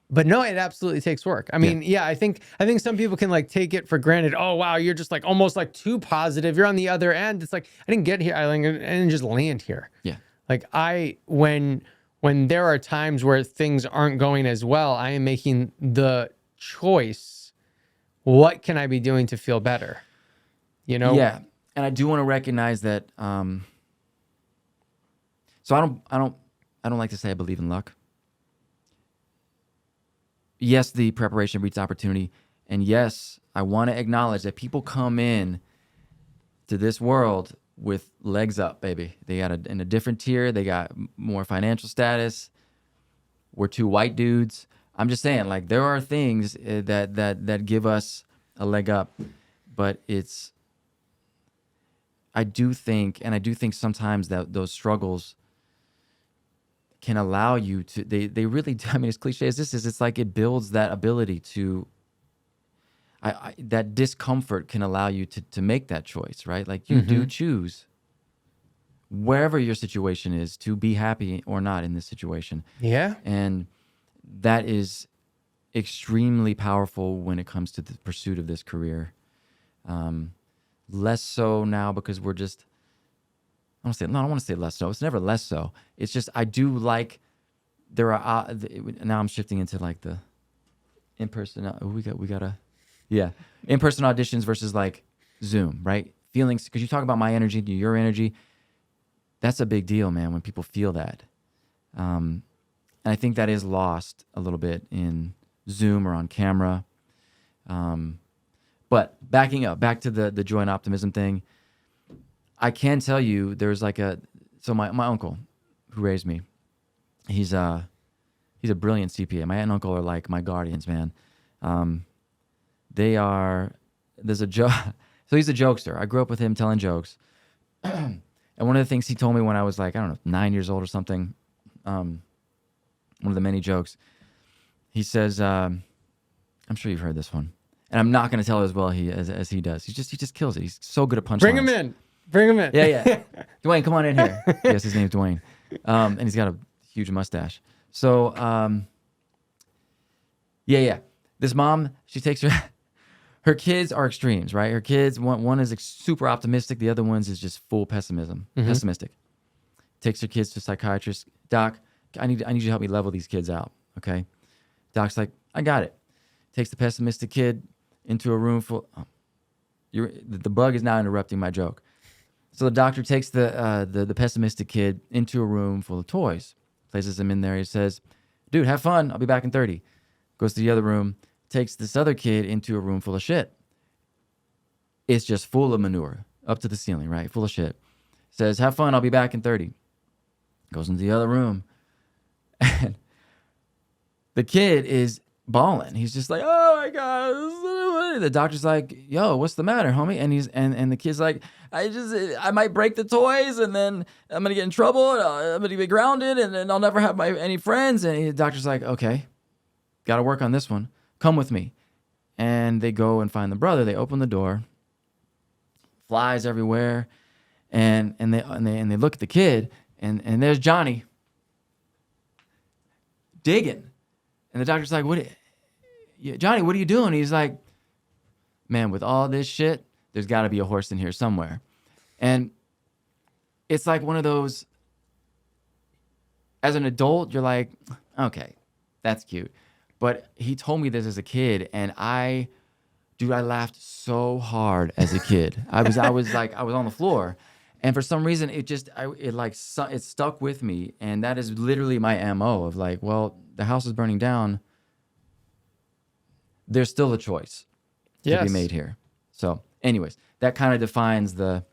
But no, it absolutely takes work. I mean, yeah, I think some people can like take it for granted. Oh wow, you're just like almost like too positive. You're on the other end. It's like I didn't get here. I didn't just land here. Yeah. Like when there are times where things aren't going as well, I am making the choice. What can I be doing to feel better? You know? Yeah. And I do want to recognize that. So I don't like to say I believe in luck. Yes, the preparation breeds opportunity, and yes, I want to acknowledge that people come in to this world with legs up, baby. They got in a different tier. They got more financial status. We're two white dudes. I'm just saying, like there are things that give us a leg up, but I do think sometimes that those struggles can allow you to, they really do. I mean, as cliche as this is, it's like it builds that ability to, that discomfort can allow you to make that choice, right? Like you do choose wherever your situation is to be happy or not in this situation. Yeah. And that is extremely powerful when it comes to the pursuit of this career. Less so now because we're just, I don't want to say less so. It's never less so. It's just, I do like, there are, now I'm shifting into like the in-person, in-person auditions versus like Zoom, right? Feelings, because you talk about my energy, your energy. That's a big deal, man, when people feel that. And I think that is lost a little bit in Zoom or on camera. But backing up, back to the joy and optimism thing, I can tell you there's like so my uncle who raised me, he's a brilliant CPA. My aunt and uncle are like my guardians, man. There's a joke. So he's a jokester. I grew up with him telling jokes. And one of the things he told me when I was like, I don't know, 9 years old or something, one of the many jokes, he says, I'm sure you've heard this one. And I'm not going to tell it as well as he does. He just kills it. He's so good at punchlines. Bring him in. Yeah. Dwayne, come on in here. Yes, his name's Dwayne. And he's got a huge mustache. So, this mom, she takes her kids are extremes, right? Her kids, one is super optimistic. The other one's is just full pessimistic. Takes her kids to a psychiatrist. Doc, I need you to help me level these kids out, okay? Doc's like, I got it. Takes the pessimistic kid into a room full. The bug is now interrupting my joke. So the doctor takes the pessimistic kid into a room full of toys, places him in there. He says, dude, have fun. I'll be back in 30. Goes to the other room, takes this other kid into a room full of shit. It's just full of manure, up to the ceiling, right? Full of shit. Says, have fun. I'll be back in 30. Goes into the other room. And the kid is bawling. He's just like, oh my God. The doctor's like, yo, what's the matter, homie? And and the kid's like, I might break the toys and then I'm going to get in trouble. I'm going to be grounded and then I'll never have any friends. And the doctor's like, okay, got to work on this one. Come with me. And they go and find the brother. They open the door, flies everywhere. And they look at the kid and there's Johnny digging. And the doctor's like, Johnny, what are you doing? He's like, man, with all this shit, there's got to be a horse in here somewhere. And it's like one of those, as an adult, you're like, okay, that's cute. But he told me this as a kid, and I laughed so hard as a kid. I was on the floor. And for some reason, it stuck with me, and that is literally my MO of like, well, the house is burning down. There's still a choice to be made here. So, anyways, that kind of defines the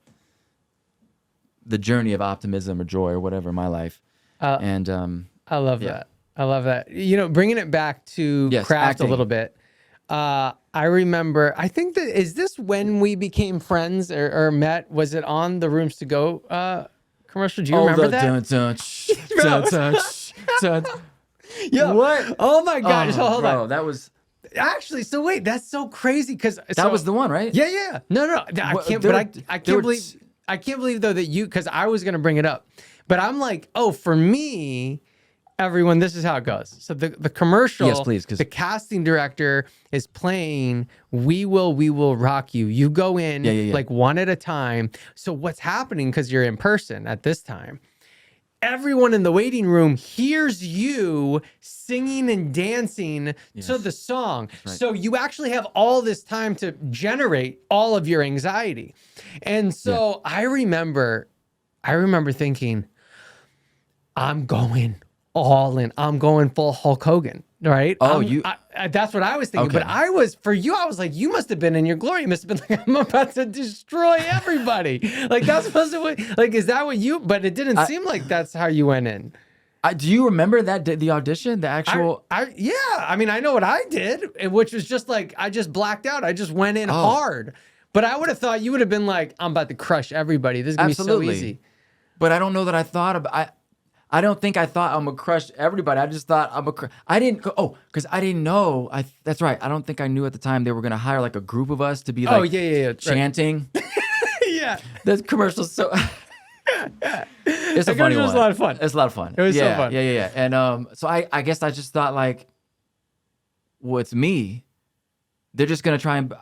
journey of optimism or joy or whatever in my life. And I love that. I love that. You know, bringing it back to craft acting. a little bit. I remember, I think is this when we became friends or met? Was it on the Rooms to Go commercial? Do you remember that? Yo, what? Oh my gosh. Hold bro, on. that was Actually, so wait, that's so crazy because that was the one, right? Yeah. No. I can't believe though that because I was gonna bring it up. But I'm like, oh, for me, everyone, this is how it goes. So the commercial, Yes, please, the casting director is playing We Will Rock You. You go in like one at a time. So what's happening, because you're in person at this time, everyone in the waiting room hears you singing and dancing to the song. Right. So you actually have all this time to generate all of your anxiety. And so I remember thinking, I'm going all in. I'm going full Hulk Hogan, right? Oh, that's what I was thinking. Okay. But for you, I was like, you must have been in your glory. You must have been like, I'm about to destroy everybody. Like that's supposed to, like, is that what you, but it didn't seem like that's how you went in. Do you remember the audition, the actual? Yeah. I mean, I know what I did, which was just like, I just blacked out. I just went in hard. But I would have thought you would have been like, I'm about to crush everybody. This is going to be so easy. But I don't know that I thought about, I don't think I thought I'm going to crush everybody. I just thought I didn't, because I didn't know. That's right. I don't think I knew at the time they were going to hire like a group of us to be like chanting. Right. Yeah. The commercial's so... It's a funny one. It was a lot of fun. It's a lot of fun. It was so fun. Yeah. And so I guess I just thought like, well, it's me. They're just going to try and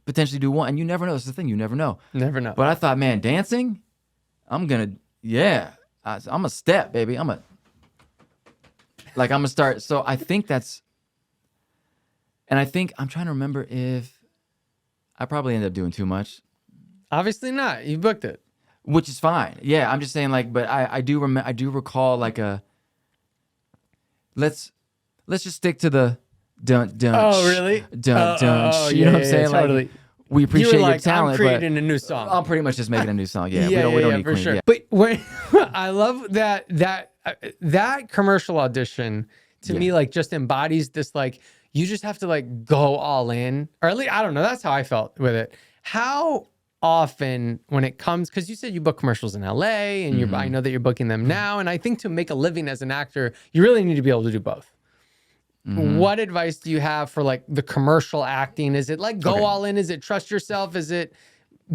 potentially do one. And you never know. That's the thing. You never know. Never know. But I thought, man, dancing, I'm going to, I'm a step, baby. I'm gonna start. So I think I'm trying to remember if I probably ended up doing too much. Obviously not. You booked it, which is fine. Yeah, I'm just saying like, but I do recall like let's just stick to the dun. Oh really? Dun. You know what I'm saying? Totally. Like, we appreciate your talent. I'm creating a new song. I'm pretty much just making a new song. Yeah, we don't need for Queen. Sure. Yeah. But when I love that commercial audition to me, like just embodies this, like you just have to like go all in, or at least I don't know. That's how I felt with it. How often when it comes, because you said you book commercials in LA, and I know that you're booking them now, and I think to make a living as an actor, you really need to be able to do both. What advice do you have for like the commercial acting? Is it like go all in? Is it trust yourself? Is it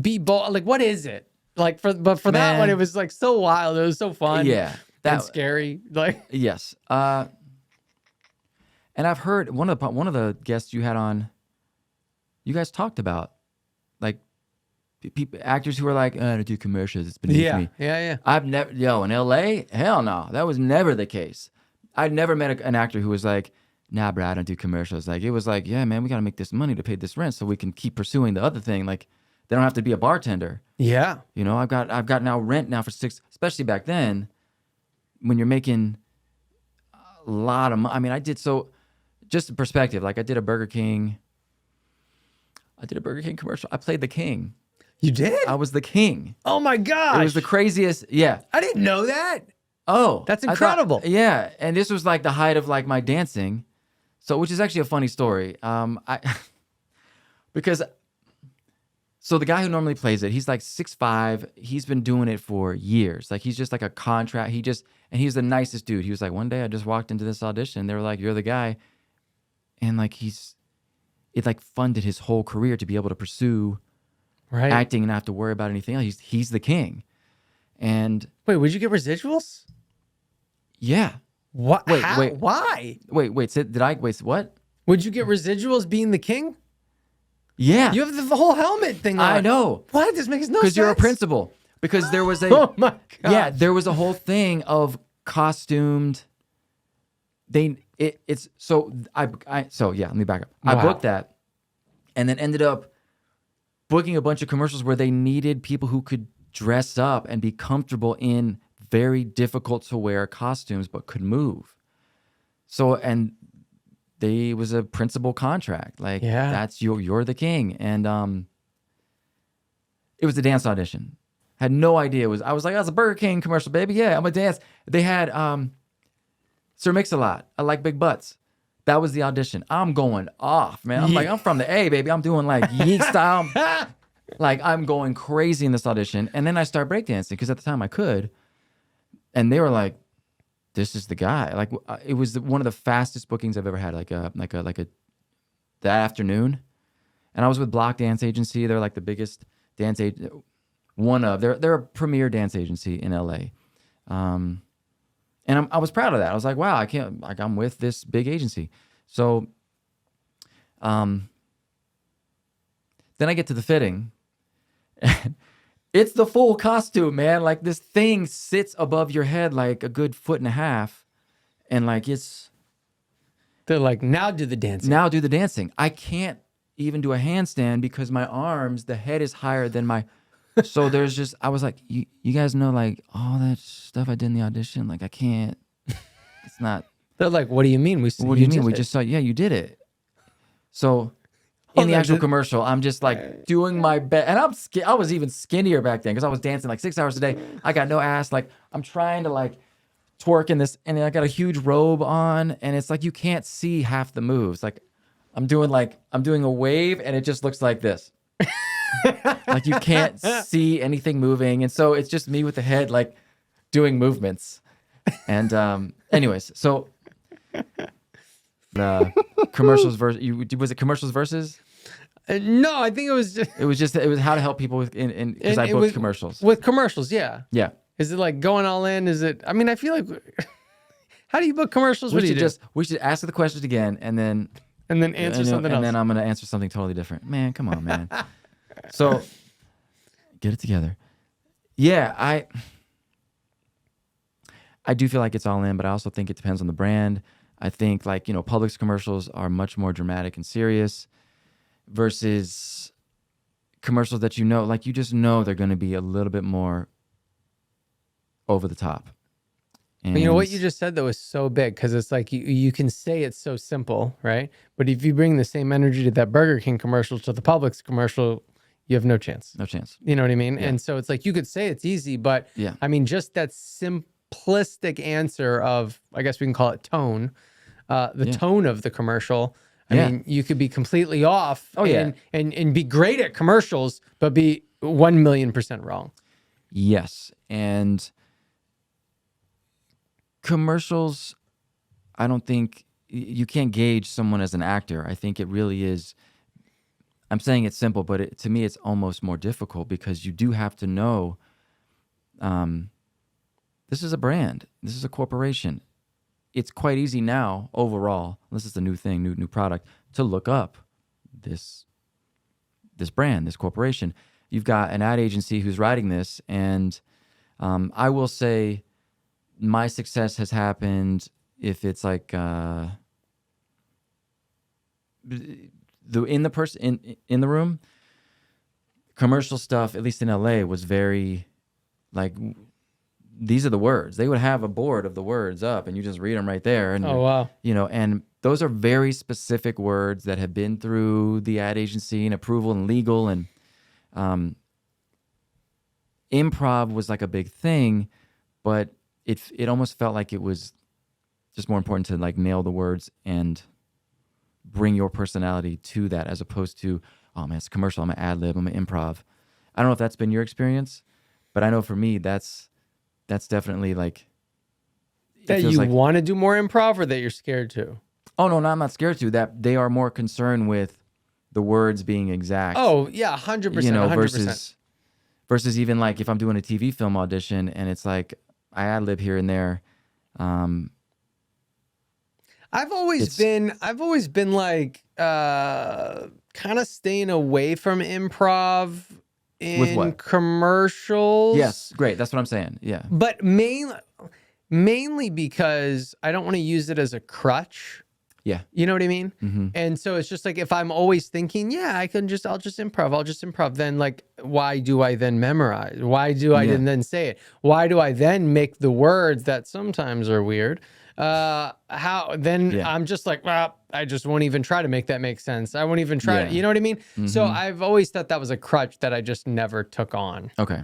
be bold? Like what is it? Like for that one, it was like so wild. It was so fun. Yeah, and scary. Like yes. And I've heard one of the guests you had on. You guys talked about like actors who were like, to do commercials. It's beneath me. Yeah. I've never in LA. Hell no, that was never the case. I'd never met an actor who was like, nah, bro, I don't do commercials. Like, it was like, yeah, man, we got to make this money to pay this rent so we can keep pursuing the other thing. Like, they don't have to be a bartender. Yeah. You know, I've got now rent now for especially back then when you're making a lot of money. I mean, just a perspective, like I did a Burger King commercial. I played the king. You did? I was the king. Oh my gosh. It was the craziest. Yeah. I didn't know that. Oh. That's incredible. Yeah. And this was like the height of like my dancing. So, which is actually a funny story. Because the guy who normally plays it, he's like 6'5". He's been doing it for years. Like he's just like a contract. And he's the nicest dude. He was like, one day I just walked into this audition. They were like, you're the guy. And like it like funded his whole career to be able to pursue acting and not have to worry about anything else. He's the king. And wait, would you get residuals? Yeah. What? Wait. Why? Wait. What? Would you get residuals being the king? Yeah. You have the whole helmet thing on. I know. What? This makes no sense. Because you're a principal. Because there was oh my God. Yeah, there was a whole thing of costumed. Let me back up. I booked that and then ended up booking a bunch of commercials where they needed people who could dress up and be comfortable in very difficult to wear costumes, but could move. So, and it was a principal contract. Like, that's you're the king. And it was a dance audition. Had no idea. I was like, that's a Burger King commercial, baby. Yeah, I'm a dance. They had Sir Mix-a-Lot. I like big butts. That was the audition. I'm going off, man. I'm like, I'm from the A, baby. I'm doing like yeet style. Like, I'm going crazy in this audition. And then I start breakdancing because at the time I could. And they were like, this is the guy. Like, it was one of the fastest bookings I've ever had. That afternoon. And I was with Block Dance Agency. They're like the biggest dance agency. They're a premier dance agency in LA. And I was proud of that. I was like, wow, I'm with this big agency. So then I get to the fitting. And it's the full costume, man. Like, this thing sits above your head like a good 1.5 feet. And like, they're like, now do the dancing. Now do the dancing. I can't even do a handstand because my arms, the head is higher than my... So I was like, you guys know, like, all that stuff I did in the audition, like, I can't, it's not. They're like, what do you mean? What do you mean? We just saw, yeah, you did it. So in the actual commercial, I'm just like doing my best. And I was even skinnier back then because I was dancing like 6 hours a day. I got no ass. Like, I'm trying to like twerk in this, and I got a huge robe on, and it's like, you can't see half the moves. Like, I'm doing a wave, and it just looks like this. Like, you can't see anything moving, and so it's just me with the head like doing movements. And anyways, so commercials versus was it commercials versus? No, I think it was how to help people with because I booked commercials with commercials. Yeah. Is it like going all in? Is it? I mean, I feel like how do you book commercials? We should ask the questions again and then answer something else. And then I'm gonna answer something totally different. Man, come on, man. So get it together. Yeah, I do feel like it's all in, but I also think it depends on the brand. I think, like, Publix commercials are much more dramatic and serious versus commercials that like, you just know they're going to be a little bit more over the top. And you know what you just said, though, is so big because it's like you can say it's so simple, right? But if you bring the same energy to that Burger King commercial to the Publix commercial, you have no chance. No chance. You know what I mean? Yeah. And so it's like you could say it's easy, but yeah. I mean, just that simplistic answer of, I guess we can call it tone, tone of the commercial. I mean, you could be completely off and be great at commercials, but be 1,000,000% wrong. Yes. And commercials, I don't think you can't gauge someone as an actor. I think it really is. I'm saying it's simple, but to me, it's almost more difficult because you do have to know this is a brand. This is a corporation. It's quite easy now overall. This is a new thing, new product, to look up this brand, this corporation. You've got an ad agency who's writing this, and I will say my success has happened if it's like in the room. Commercial stuff, at least in LA, was very like, these are the words. They would have a board of the words up, and you just read them right there. And oh wow, and those are very specific words that have been through the ad agency and approval and legal. And improv was like a big thing, but it almost felt like it was just more important to like nail the words and bring your personality to that, as opposed to, oh man, it's a commercial, I'm an ad lib, I'm an improv. I don't know if that's been your experience, but I know for me, that's definitely like, that you want to do more improv, or that you're scared to? Oh no, I'm not scared to. That they are more concerned with the words being exact. Oh yeah, 100%. 100%. Versus even like if I'm doing a TV film audition and it's like I ad lib here and there. I've always been like kind of staying away from improv in commercials. Yes, great. That's what I'm saying. Yeah. But mainly because I don't want to use it as a crutch. Yeah. You know what I mean? Mm-hmm. And so it's just like, if I'm always thinking, yeah, I'll just improv. Then like, why do I then memorize? Why do I Yeah. then say it? Why do I then make the words that sometimes are weird? How then Yeah. I'm just like, well, I just won't even try to make that make sense. I won't even try Yeah. to, you know what I mean? So Mhm. I've always thought that was a crutch that I just never took on Okay.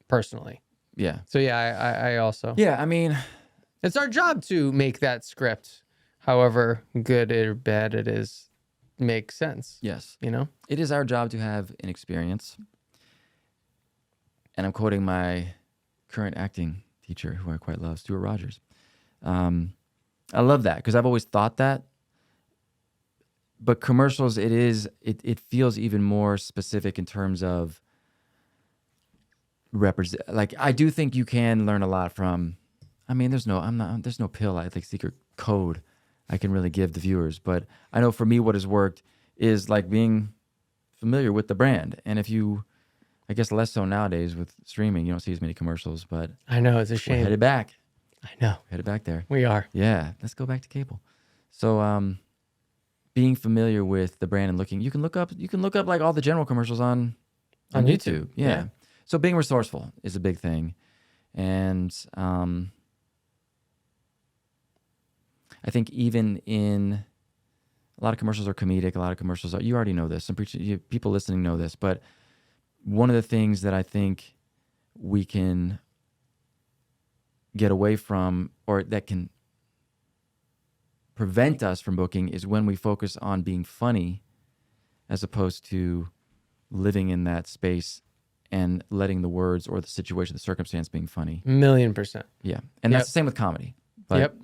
personally. Yeah. So yeah, I also, Yeah. I mean, it's our job to make that script, however good or bad it is, make sense, yes, you know? it is our job to have an experience. And I'm quoting my current acting teacher, who I quite love, Stuart Rogers. I love that because I've always thought that. But commercials, it feels even more specific in terms of represent. Like, I do think you can learn a lot from. I mean, there's no pill, I think, secret code I can really give the viewers. But I know for me, what has worked is like being familiar with the brand. And if you, I guess less so nowadays with streaming, you don't see as many commercials, but I know, it's a we're shame. headed back. I know. Headed back there. We are. Yeah, let's go back to cable. So, being familiar with the brand and you can look up like all the general commercials on YouTube. Yeah. So being resourceful is a big thing, and I think even in a lot of commercials are comedic. A lot of commercials are. You already know this. People listening know this, but one of the things that I think we can get away from, or that can prevent us from booking, is when we focus on being funny as opposed to living in that space and letting the words or the situation, the circumstance being funny. 1,000,000%. Yeah. And that's the same with comedy. But,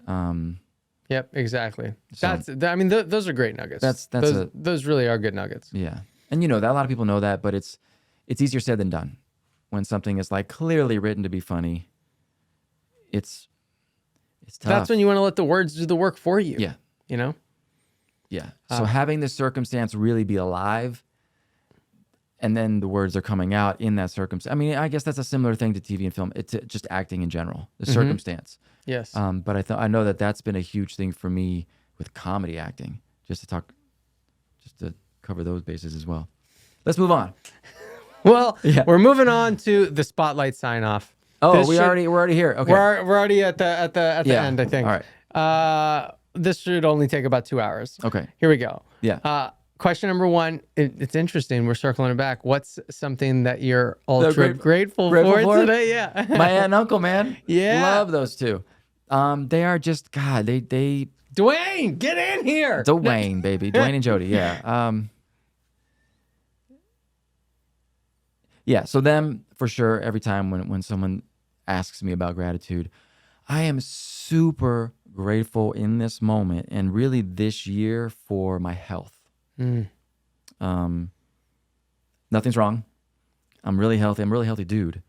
Yep, exactly. So- those are great nuggets. Those really are good nuggets. yeah. And you know that a lot of people know that, but it's easier said than done. When something is like clearly written to be funny, it's tough. That's when you want to let the words do the work for you. Yeah. You know? Yeah. So having the circumstance really be alive, and then the words are coming out in that circumstance. I mean, I guess that's a similar thing to TV and film. It's just acting in general, the circumstance. Yes. But I know that's been a huge thing for me with comedy acting, just to cover those bases as well. Let's move on. Well, Yeah. we're moving on to the spotlight sign off. Oh, we're already here. Okay. We're already at the Yeah. end, I think. All right. This should only take about 2 hours. Okay. Here we go. Yeah. Question number 1. It's interesting. We're circling it back. What's something that you're ultra grateful for today? Yeah. My aunt and uncle, man. Yeah. Love those two. They are just, God, they Dwayne, get in here. Dwayne, baby. Dwayne and Jody. Yeah. Yeah. So them for sure. Every time when someone asks me about gratitude, I am super grateful in this moment and really this year for my health. Nothing's wrong. I'm really healthy. I'm a really healthy dude.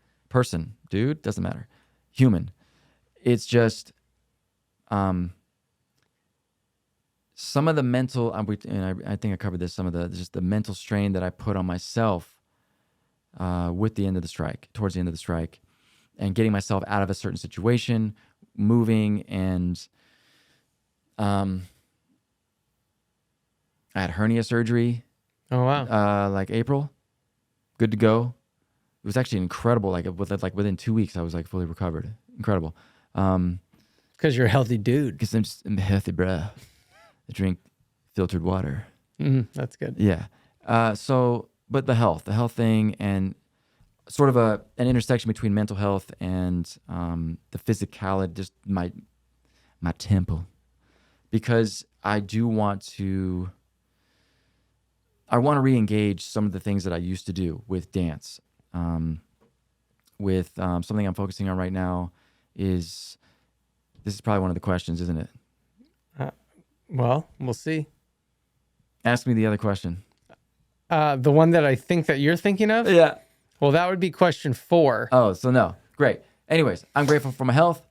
Dude, doesn't matter. Human. It's just some of the mental, and I think I covered this, just the mental strain that I put on myself towards the end of the strike, and getting myself out of a certain situation, moving, and I had hernia surgery. Oh, wow. Like April, good to go. It was actually incredible. Within 2 weeks, I was like fully recovered. Incredible. Because you're a healthy dude. Because I'm healthy, bruh. I drink filtered water. That's good. Yeah. But the health thing, and sort of an intersection between mental health and the physicality, just my temple, because I want to re-engage some of the things that I used to do with dance. Something I'm focusing on right now this is probably one of the questions, isn't it? Well, we'll see. Ask me the other question. The one that I think that you're thinking of? Yeah. Well, that would be question 4. Oh, so no. Great. Anyways, I'm grateful for my health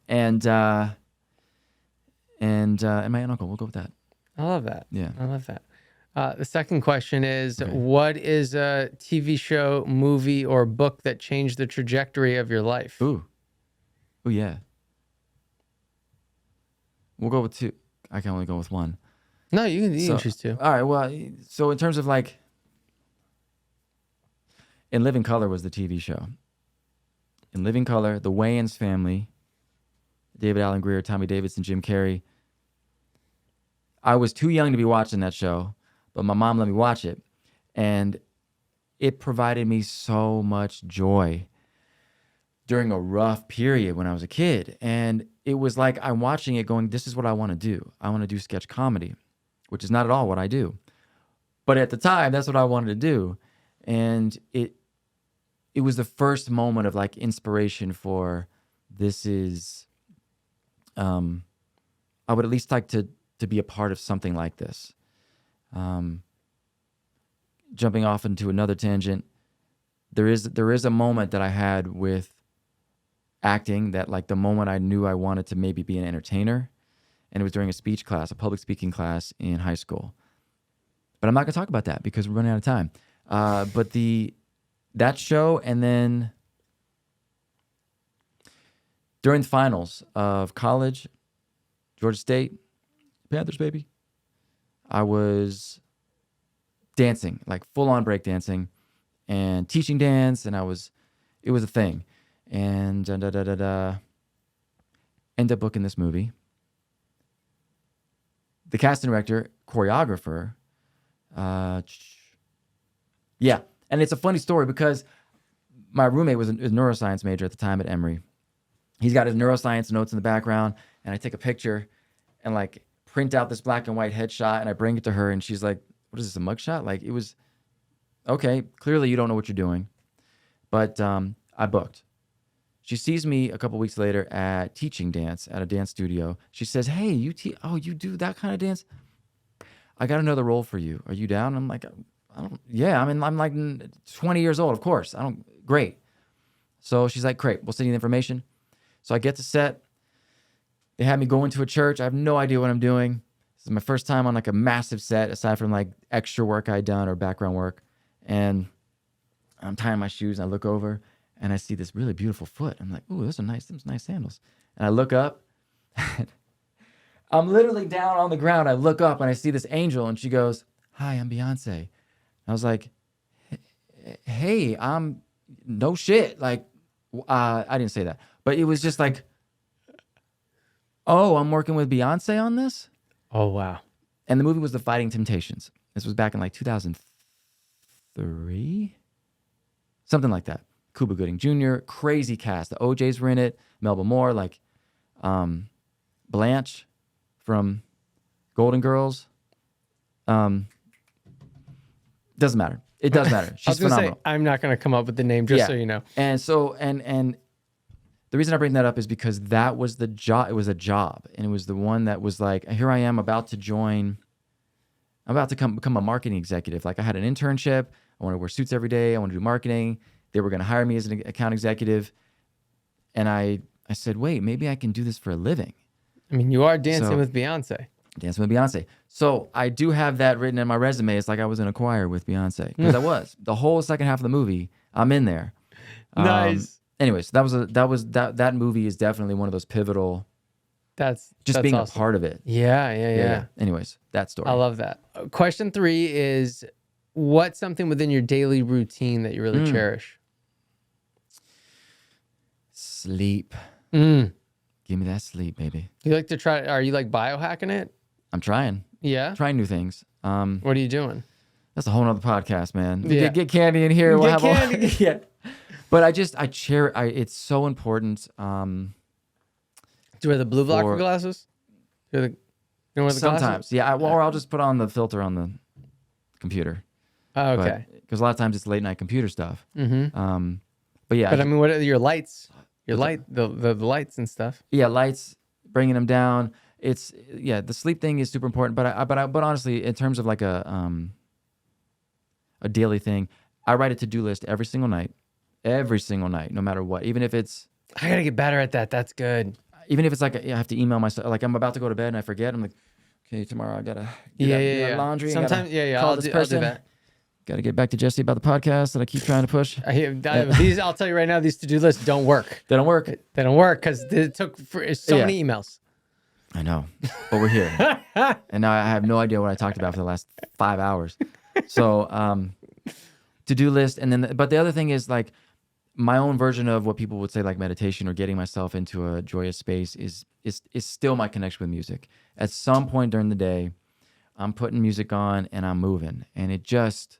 and my aunt and uncle. We'll go with that. I love that. Yeah. I love that. The second question is, What is a TV show, movie, or book that changed the trajectory of your life? Ooh, yeah. We'll go with 2. I can only go with 1. No, you can choose to. All right. Well, so in terms of like, In Living Color was the TV show. In Living Color, the Wayans family, David Allen Greer, Tommy Davidson, Jim Carrey. I was too young to be watching that show, but my mom let me watch it. And it provided me so much joy during a rough period when I was a kid. And it was like I'm watching it going, this is what I want to do. I want to do sketch comedy, which is not at all what I do. But at the time, that's what I wanted to do. And it was the first moment of like inspiration for this is, I would at least like to be a part of something like this. Jumping off into another tangent, there is a moment that I had with acting that like the moment I knew I wanted to maybe be an entertainer, and it was during a speech class, a public speaking class in high school. But I'm not gonna talk about that because we're running out of time. But that show, and then during the finals of college, Georgia State, Panthers, baby, I was dancing, like full on break dancing and teaching dance. And it was a thing. And end up booking this movie. The casting director, choreographer, yeah. And it's a funny story because my roommate was a neuroscience major at the time at Emory. He's got his neuroscience notes in the background, and I take a picture and like print out this black and white headshot, and I bring it to her, and she's like, what is this, a mugshot? Like, it was, okay, clearly you don't know what you're doing. But I booked. She sees me a couple weeks later at teaching dance at a dance studio. She says, hey, you do that kind of dance? I got another role for you. Are you down? I'm like, yeah, I'm like 20 years old, of course. Great. So she's like, great, we'll send you the information. So I get to set. They had me go into a church. I have no idea what I'm doing. This is my first time on like a massive set, aside from like extra work I'd done or background work. And I'm tying my shoes, and I look over, and I see this really beautiful foot. I'm like, ooh, those are nice sandals. And I look up. I'm literally down on the ground. I look up, and I see this angel, and she goes, hi, I'm Beyonce. I was like, hey, I'm no shit. Like, I didn't say that, but it was just like, oh, I'm working with Beyonce on this? Oh, wow. And the movie was The Fighting Temptations. This was back in like 2003? Something like that. Cuba Gooding Jr., crazy cast. The OJs were in it. Melba Moore, like Blanche from Golden Girls. Doesn't matter. It does matter. She's phenomenal. Say, I'm not going to come up with the name, just so you know. And so, and the reason I bring that up is because that was the job. It was a job, and it was the one that was like, here I am about to join. I'm about to become a marketing executive. Like, I had an internship. I want to wear suits every day. I want to do marketing. They were going to hire me as an account executive. And I said, wait, maybe I can do this for a living. I mean, you are dancing with Beyonce. Dancing with Beyonce. So I do have that written in my resume. It's like I was in a choir with Beyonce, because I was. The whole second half of the movie, I'm in there. Nice. Anyways, that movie is definitely one of those pivotal. That's being awesome. A part of it. Yeah. Anyways, that story. I love that. Question 3 is, what's something within your daily routine that you really cherish? Sleep. Give me that sleep, baby. You like to try? Are you like biohacking it? I'm trying. Yeah. Trying new things. What are you doing? That's a whole nother podcast, man. Yeah. Get Candy in here. We'll have Candy. Yeah. But I cherish. It's so important. Do you wear the blue blocker glasses? You wear the sometimes, glasses? yeah. Or I'll just put on the filter on the computer. Oh, okay. Because a lot of times it's late night computer stuff. Mm-hmm. But yeah. But I mean, what are your lights? The lights and stuff. Yeah, lights, bringing them down. It's the sleep thing is super important. But honestly, in terms of like a daily thing, I write a to-do list every single night, no matter what. Even if it's, I gotta get better at that. That's good. Even if it's like I have to email myself, like I'm about to go to bed and I forget. I'm like, okay, tomorrow I gotta get laundry. Sometimes, I'll do that. Got to get back to Jesse about the podcast that I keep trying to push. I'll tell you right now, these to-do lists don't work. They don't work. They don't work because it took so many emails. I know, but we're here. And now I have no idea what I talked about for the last 5 hours. So, to-do list. And then, but the other thing is like my own version of what people would say like meditation or getting myself into a joyous space is still my connection with music. At some point during the day, I'm putting music on and I'm moving, and it just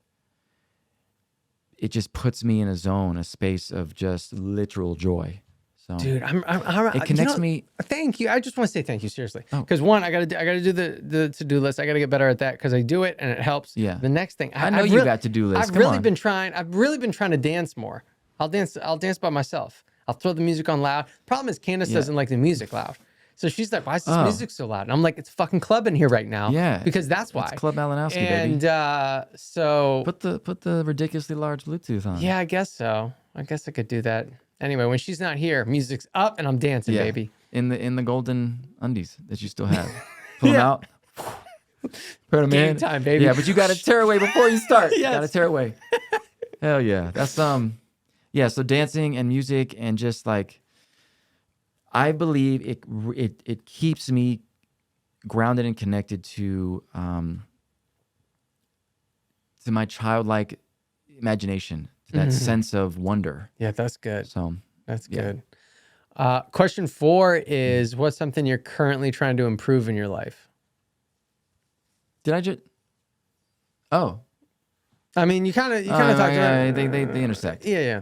puts me in a zone, a space of just literal joy. So, Dude, it connects me. Thank you. I just want to say thank you, seriously. Oh. Because one, I gotta do the to-do list. I gotta get better at that because I do it and it helps. Yeah. The next thing, I know you got to-do lists. I've Come really on. been trying. I've really been trying to dance more. I'll dance by myself. I'll throw the music on loud. Problem is, Candace doesn't like the music loud. So she's like, "Why is this music so loud?" And I'm like, "It's fucking club in here right now." Yeah. Because that's why. It's Club Malinowski, and baby. So Put the ridiculously large Bluetooth on. yeah, I guess so. I guess I could do that. Anyway, when she's not here, music's up and I'm dancing, baby. In the golden undies that you still have. Pull them out. Put them Game in. time, baby. Yeah, but you got to tear away before you start. Yes. Got to tear away. Hell yeah. That's yeah, so dancing and music and just like I believe it keeps me grounded and connected to my childlike imagination, to that sense of wonder. Yeah, that's good. So That's yeah. good. Question 4 is, what's something you're currently trying to improve in your life? Did I just? Oh, I mean, you kind of talked about yeah, they intersect. Yeah.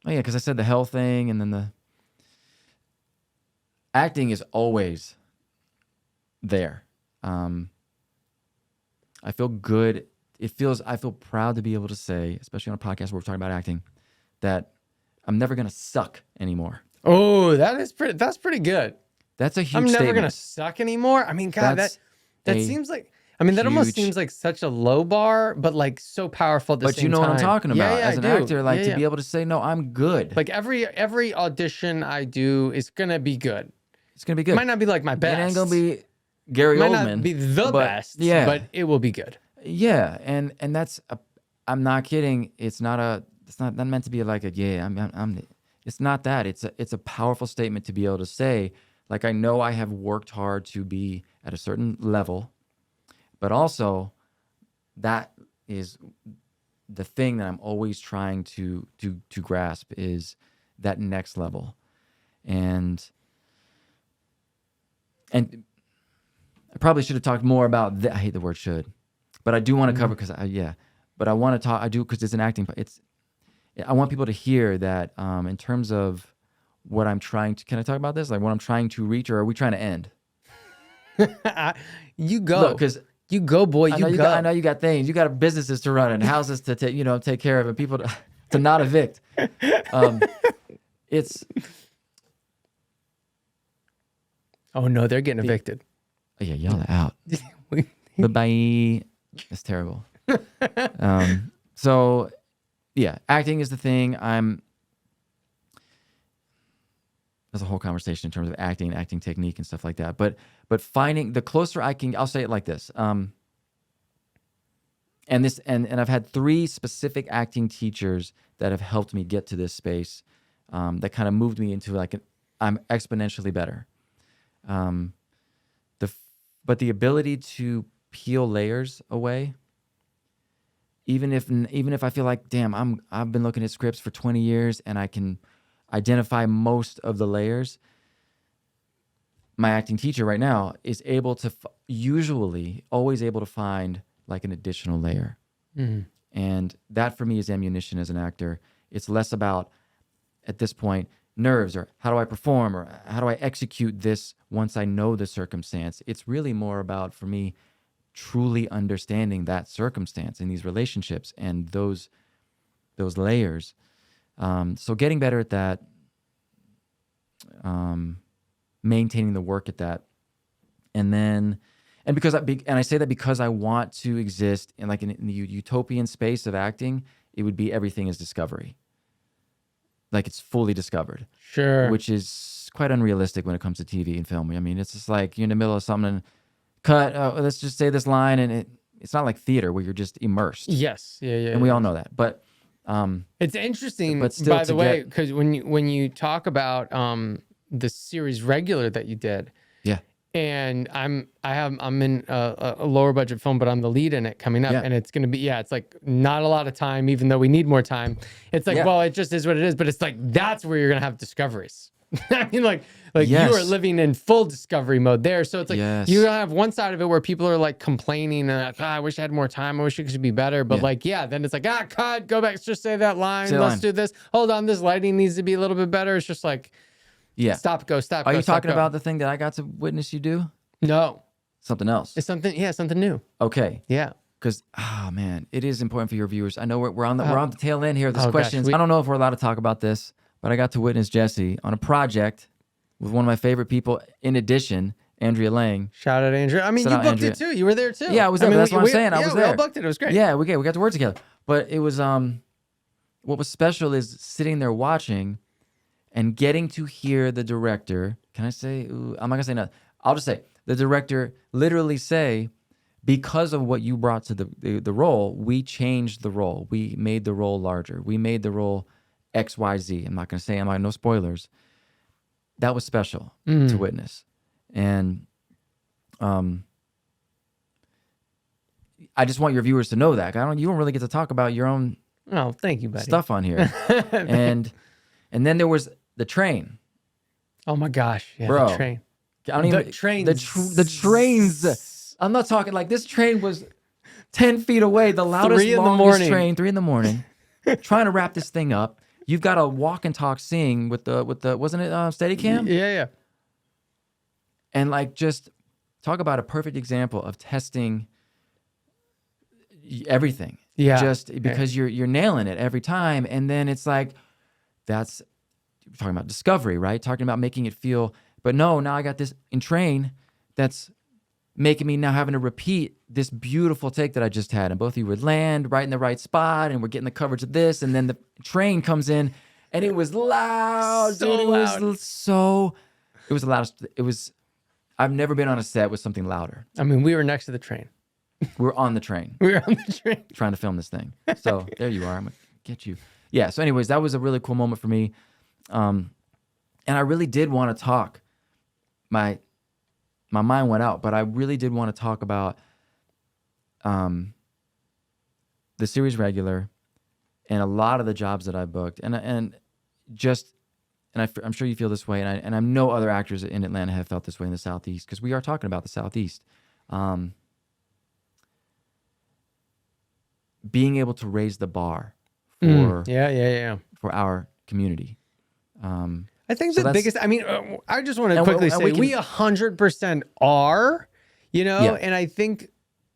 Oh yeah, because I said the health thing, and then the acting is always there. I feel good. I feel proud to be able to say, especially on a podcast where we're talking about acting, that I'm never gonna suck anymore. Oh, that's pretty good. That's a huge I'm never statement. gonna suck anymore. I mean, God, That's that a seems like. I mean, that almost huge- seems like such a low bar, but like so powerful at the But same you know time. what I'm talking about Yeah, as I an do. actor, like Yeah, to be able to say, no, I'm good. like every audition I do is gonna be good. It's gonna be It good. might not be like my best. It ain't gonna be Gary might Oldman. not be the but, best. Yeah, but it will be good. yeah, and that's I'm not kidding. It's not meant to be like a I'm. It's not that. It's a powerful statement to be able to say, like, I know I have worked hard to be at a certain level, but also that is the thing that I'm always trying to grasp is that next level, and I probably should have talked more about that. I hate the word should, but I do want to cover because but I want to talk. I do because it's an acting. I want people to hear that in terms of what I'm trying to. Can I talk about this? Like what I'm trying to reach, or are we trying to end? You go. Because you go, boy. I know You go. I know you got things. You got businesses to run and houses to take care of and people to not evict. It's Oh no, they're getting evicted. yeah, y'all are out. We- Bye. It's terrible. So yeah, acting is the thing. There's a whole conversation in terms of acting technique and stuff like that. But finding the closer I'll say it like this. And I've had 3 specific acting teachers that have helped me get to this space. That kind of moved me into I'm exponentially better. But the ability to peel layers away, even if I feel like, damn, I've been looking at scripts for 20 years and I can identify most of the layers. My acting teacher right now is able to usually always able to find like an additional layer. Mhm. And that for me is ammunition as an actor. It's less about, at this point, nerves or how do I perform or how do I execute this once I know the circumstance. It's really more about, for me, truly understanding that circumstance and these relationships and those layers. So getting better at that, maintaining the work at that, and I say that because I want to exist in the utopian space of acting. It would be everything is discovery. Like it's fully discovered, Sure. which is quite unrealistic when it comes to TV and film. I mean, it's just like you're in the middle of something and cut. Let's just say this line, and it's not like theater where you're just immersed. Yes. Yeah. And we all know that. But It's interesting, But still by the to way, get- because when you talk about the series regular that you did, Yeah. and I'm in a lower budget film, but I'm the lead in it coming up, Yeah. and it's gonna be it's like not a lot of time, even though we need more time. It's like, Yeah. well, it just is what it is, but it's like that's where you're gonna have discoveries. I mean, like you Yes. are living in full discovery mode there. So it's like Yes. you have one side of it where people are like complaining and like, I wish I had more time. I wish it could be better. But then it's like, cut, go back, let's just say that line. Say the Let's line. do this. Hold on, this lighting needs to be a little bit better. It's just like, Yeah. stop, go, stop. Are go, you stop, talking go. about the thing that I got to witness you do? No, Something else. it's something new. Okay. Yeah. Because man, it is important for your viewers. I know we're on the tail end here of this Oh, gosh, questions. I don't know if we're allowed to talk about this, but I got to witness Jesse on a project with one of my favorite people. In addition, Andrea Lang. Shout out, Andrew. I mean, Shout you out, booked Andrea. it too. You were there too. Yeah, I was there. mean, That's what I'm saying. I was we all there. booked it. It was great. Yeah, we got to work together. But it was what was special is sitting there watching and getting to hear the director. Can I say? Ooh, I'm not gonna say no. I'll just say the director literally say, because of what you brought to the role, we changed the role. We made the role larger. We made the role XYZ. I'm not gonna say. No spoilers. That was special to witness, and I just want your viewers to know that. You don't really get to talk about your own Oh, thank you, buddy. stuff on here. and then there was the train. Oh my gosh, yeah, Bro. the train. I don't The even trains. the trains. I'm not talking like this train was 10 feet away, the loudest, 3 in the longest morning. train, 3 in the morning, trying to wrap this thing up. You've got to walk and talk sing with the wasn't it Steadicam? Yeah. And like just talk about a perfect example of testing everything. Yeah. Just because you're nailing it every time. And then it's like, that's talking about discovery, right? Talking about making it feel, but no, now I got this in train that's making me now having to repeat this beautiful take that I just had. And both of you would land right in the right spot and we're getting the coverage of this. And then the train comes in and it was loud. So dude. loud. It was the loudest. I've never been on a set with something louder. I mean, we were next to the train. We're on the train We were on the train. trying to film this thing. So there you are. I'm gonna get you. Yeah. So anyways, that was a really cool moment for me. And I really did want to talk. My mind went out, but I really did want to talk about the series regular and a lot of the jobs that I booked. And I'm sure you feel this way. And I know other actors in Atlanta have felt this way in the Southeast, because we are talking about the Southeast. Being able to raise the bar for for our community. I think So the that's- biggest, I mean, I just want to And quickly and say we 100% are, Yeah. and I think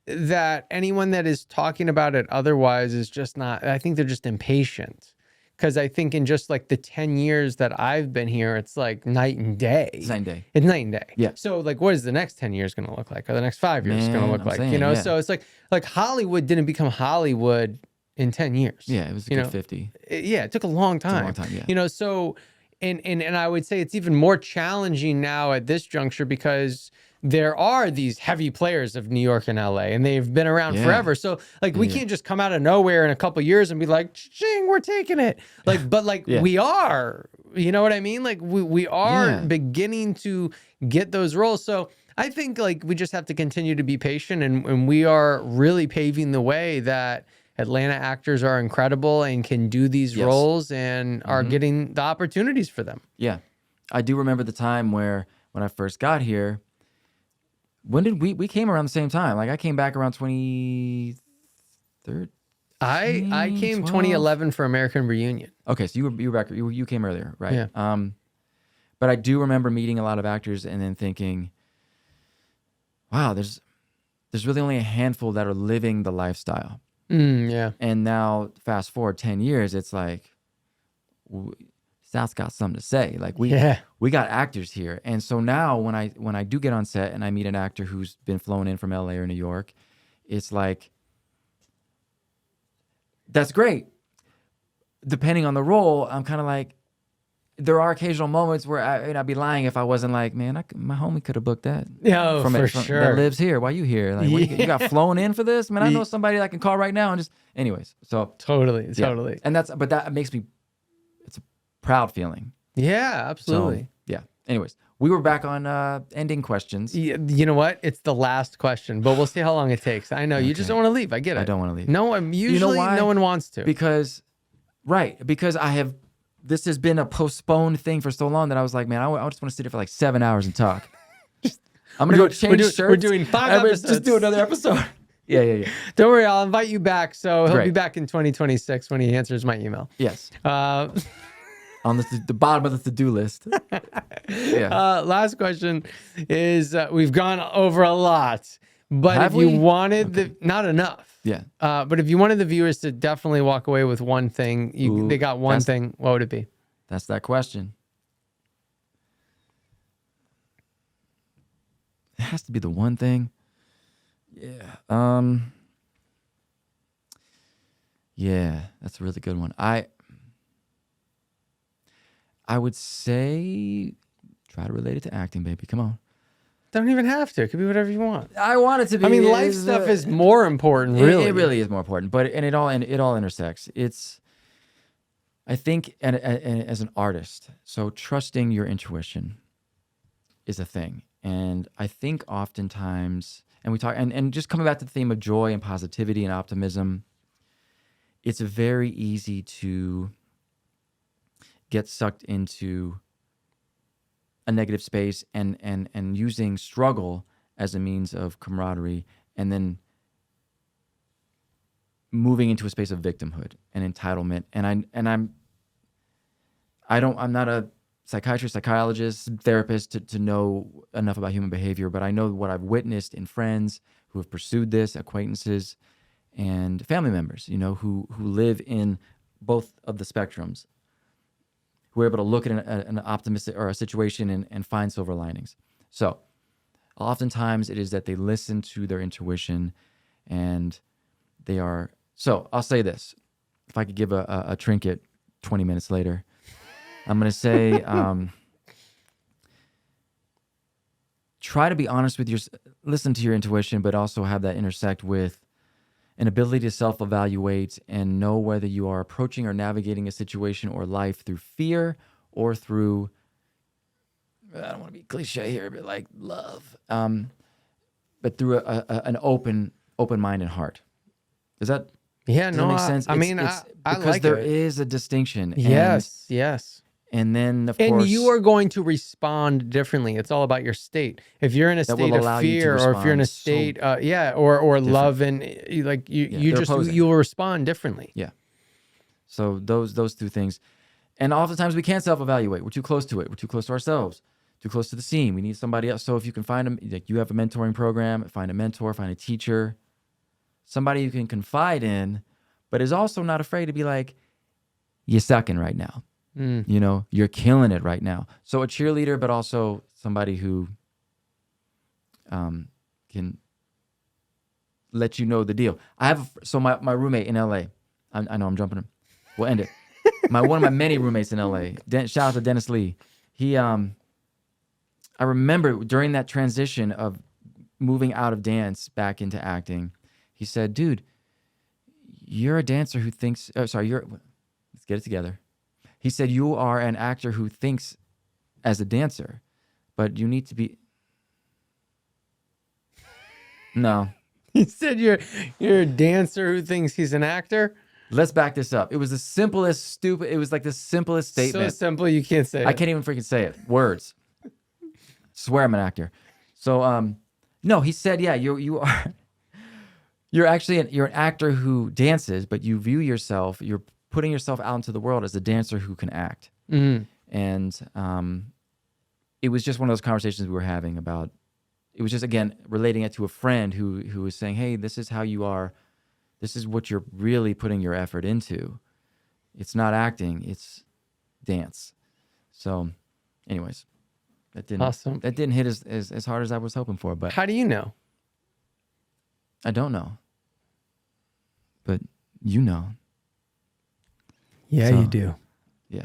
that anyone that is talking about it otherwise is just not, I think they're just impatient. Because I think in just like the 10 years that I've been here, it's like night and day. It's night and day. It's night and day. Yeah. So like, what is the next 10 years going to look like? Or the next 5 years going to Man, look I'm like? saying, You know, yeah. so it's like Hollywood didn't become Hollywood in 10 years. Yeah, it was a You good know, 50. It took a long time. long time, yeah. You know, so and I would say it's even more challenging now at this juncture because there are these heavy players of New York and LA, and they've been around Yeah. forever. So like we can't just come out of nowhere in a couple years and be like, "Ching, we're taking it." Like, but like Yeah. we are. You know what I mean? Like we are Yeah. beginning to get those roles. So I think like we just have to continue to be patient, and we are really paving the way that Atlanta actors are incredible and can do these Yes. roles and are getting the opportunities for them. Yeah. I do remember the time when I first got here. When did we came around the same time? Like I came back around 2013. I came 12? 2011 for American Reunion. Okay, so you were back. You came earlier, right? Yeah. But I do remember meeting a lot of actors and then thinking, wow, there's really only a handful that are living the lifestyle. Yeah. And now, fast forward 10 years, it's like, South's got something to say. Like we got actors here, and so now when I do get on set and I meet an actor who's been flown in from LA or New York, it's like, that's great. Depending on the role, I'm kind of like, there are occasional moments where I'd be lying if I wasn't like, man, my homie could have booked that. Yeah, for sure. That lives here. Why you here? Like, you got flown in for this? Man, I know somebody that I can call right now and just. Anyways, so Totally. and but that makes me. It's a proud feeling. Yeah, absolutely. So, yeah. Anyways, we were back on ending questions. You know what? It's the last question, but we'll see how long it takes. I know you just don't want to leave. I get it. I don't want to leave. No, usually no one wants to. Because this has been a postponed thing for so long that I was like, man, I just want to sit here for like 7 hours and talk. I'm gonna go change shirts. We're doing 5 episodes. Just do another episode. Yeah. Don't worry, I'll invite you back. So he'll Great. be back in 2026 when he answers my email. Yes. On the bottom of the to-do list. Yeah. Last question is we've gone over a lot, but Have if you we? wanted not enough. Yeah. But if you wanted the viewers to definitely walk away with one thing, they got one thing, what would it be? That's that question. It has to be the one thing. Yeah. Yeah, that's a really good one. I would say try to relate it to acting, baby. Come on. Don't even have to. It could be whatever you want. I want it to be. I mean, life stuff is more important, really. It really is more important, but it all intersects. I think, and as an artist, so trusting your intuition is a thing, and I think oftentimes, and we talk, and just coming back to the theme of joy and positivity and optimism, it's very easy to get sucked into a negative space and using struggle as a means of camaraderie, and then moving into a space of victimhood and entitlement. I'm not a psychiatrist, psychologist, therapist to know enough about human behavior, but I know what I've witnessed in friends who have pursued this, acquaintances, and family members, who live in both of the spectrums, who are able to look at an optimistic or a situation and find silver linings. So oftentimes it is that they listen to their intuition and they are, so I'll say this, if I could give a trinket 20 minutes later, I'm going to say, try to be honest with listen to your intuition, but also have that intersect with an ability to self-evaluate and know whether you are approaching or navigating a situation or life through fear or through, I don't want to be cliche here, but like love, but through an open mind and heart. Does that make sense? I because like there it. is a distinction. Yes. And then, of and course, you are going to respond differently. It's all about your state. If you're in a state of fear, or if you're in a state, or love, and like you will respond differently. Yeah. So those two things, and oftentimes we can't self-evaluate. We're too close to it. We're too close to ourselves. Too close to the scene. We need somebody else. So if you can find them, like you have a mentoring program, find a mentor, find a teacher, somebody you can confide in, but is also not afraid to be like, you're sucking right now. You're killing it right now. So a cheerleader, but also somebody who can let you know the deal. I have my roommate in LA. I know I'm jumping him. We'll end it. One of my many roommates in LA. Shout out to Dennis Lee. He I remember during that transition of moving out of dance back into acting, he said, "Dude, you're a dancer who thinks. Let's get it together." He said, "You are an actor who thinks as a dancer, but you need to be." No. He said you're a dancer who thinks he's an actor. Let's back this up. It was the simplest, it was like the simplest statement. So simple you can't say it. I can't even freaking say it. Words. Swear I'm an actor. So, no, he said, yeah, you are. You're an actor who dances, but you view yourself. You're putting yourself out into the world as a dancer who can act. Mm-hmm. And it was just one of those conversations we were having about. It was just, again, relating it to a friend who was saying, "Hey, this is how you are. This is what you're really putting your effort into. It's not acting, it's dance." So, anyways, that didn't hit as hard as I was hoping for. But how do you know? I don't know. But you know. Yeah, So, you do. Yeah.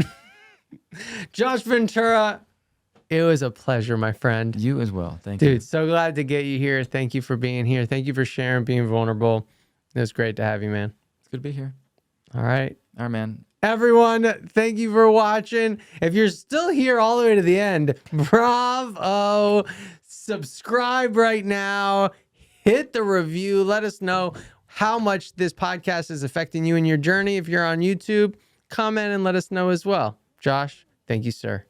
Josh Ventura, it was a pleasure, my friend. You as well. Thank you. Dude, so glad to get you here. Thank you for being here. Thank you for sharing, being vulnerable. It was great to have you, man. It's good to be here. All right. All right, man. Everyone, thank you for watching. If you're still here all the way to the end, bravo. Subscribe right now. Hit the review. Let us know how much this podcast is affecting you in your journey. If you're on YouTube, comment and let us know as well. Josh, thank you, sir.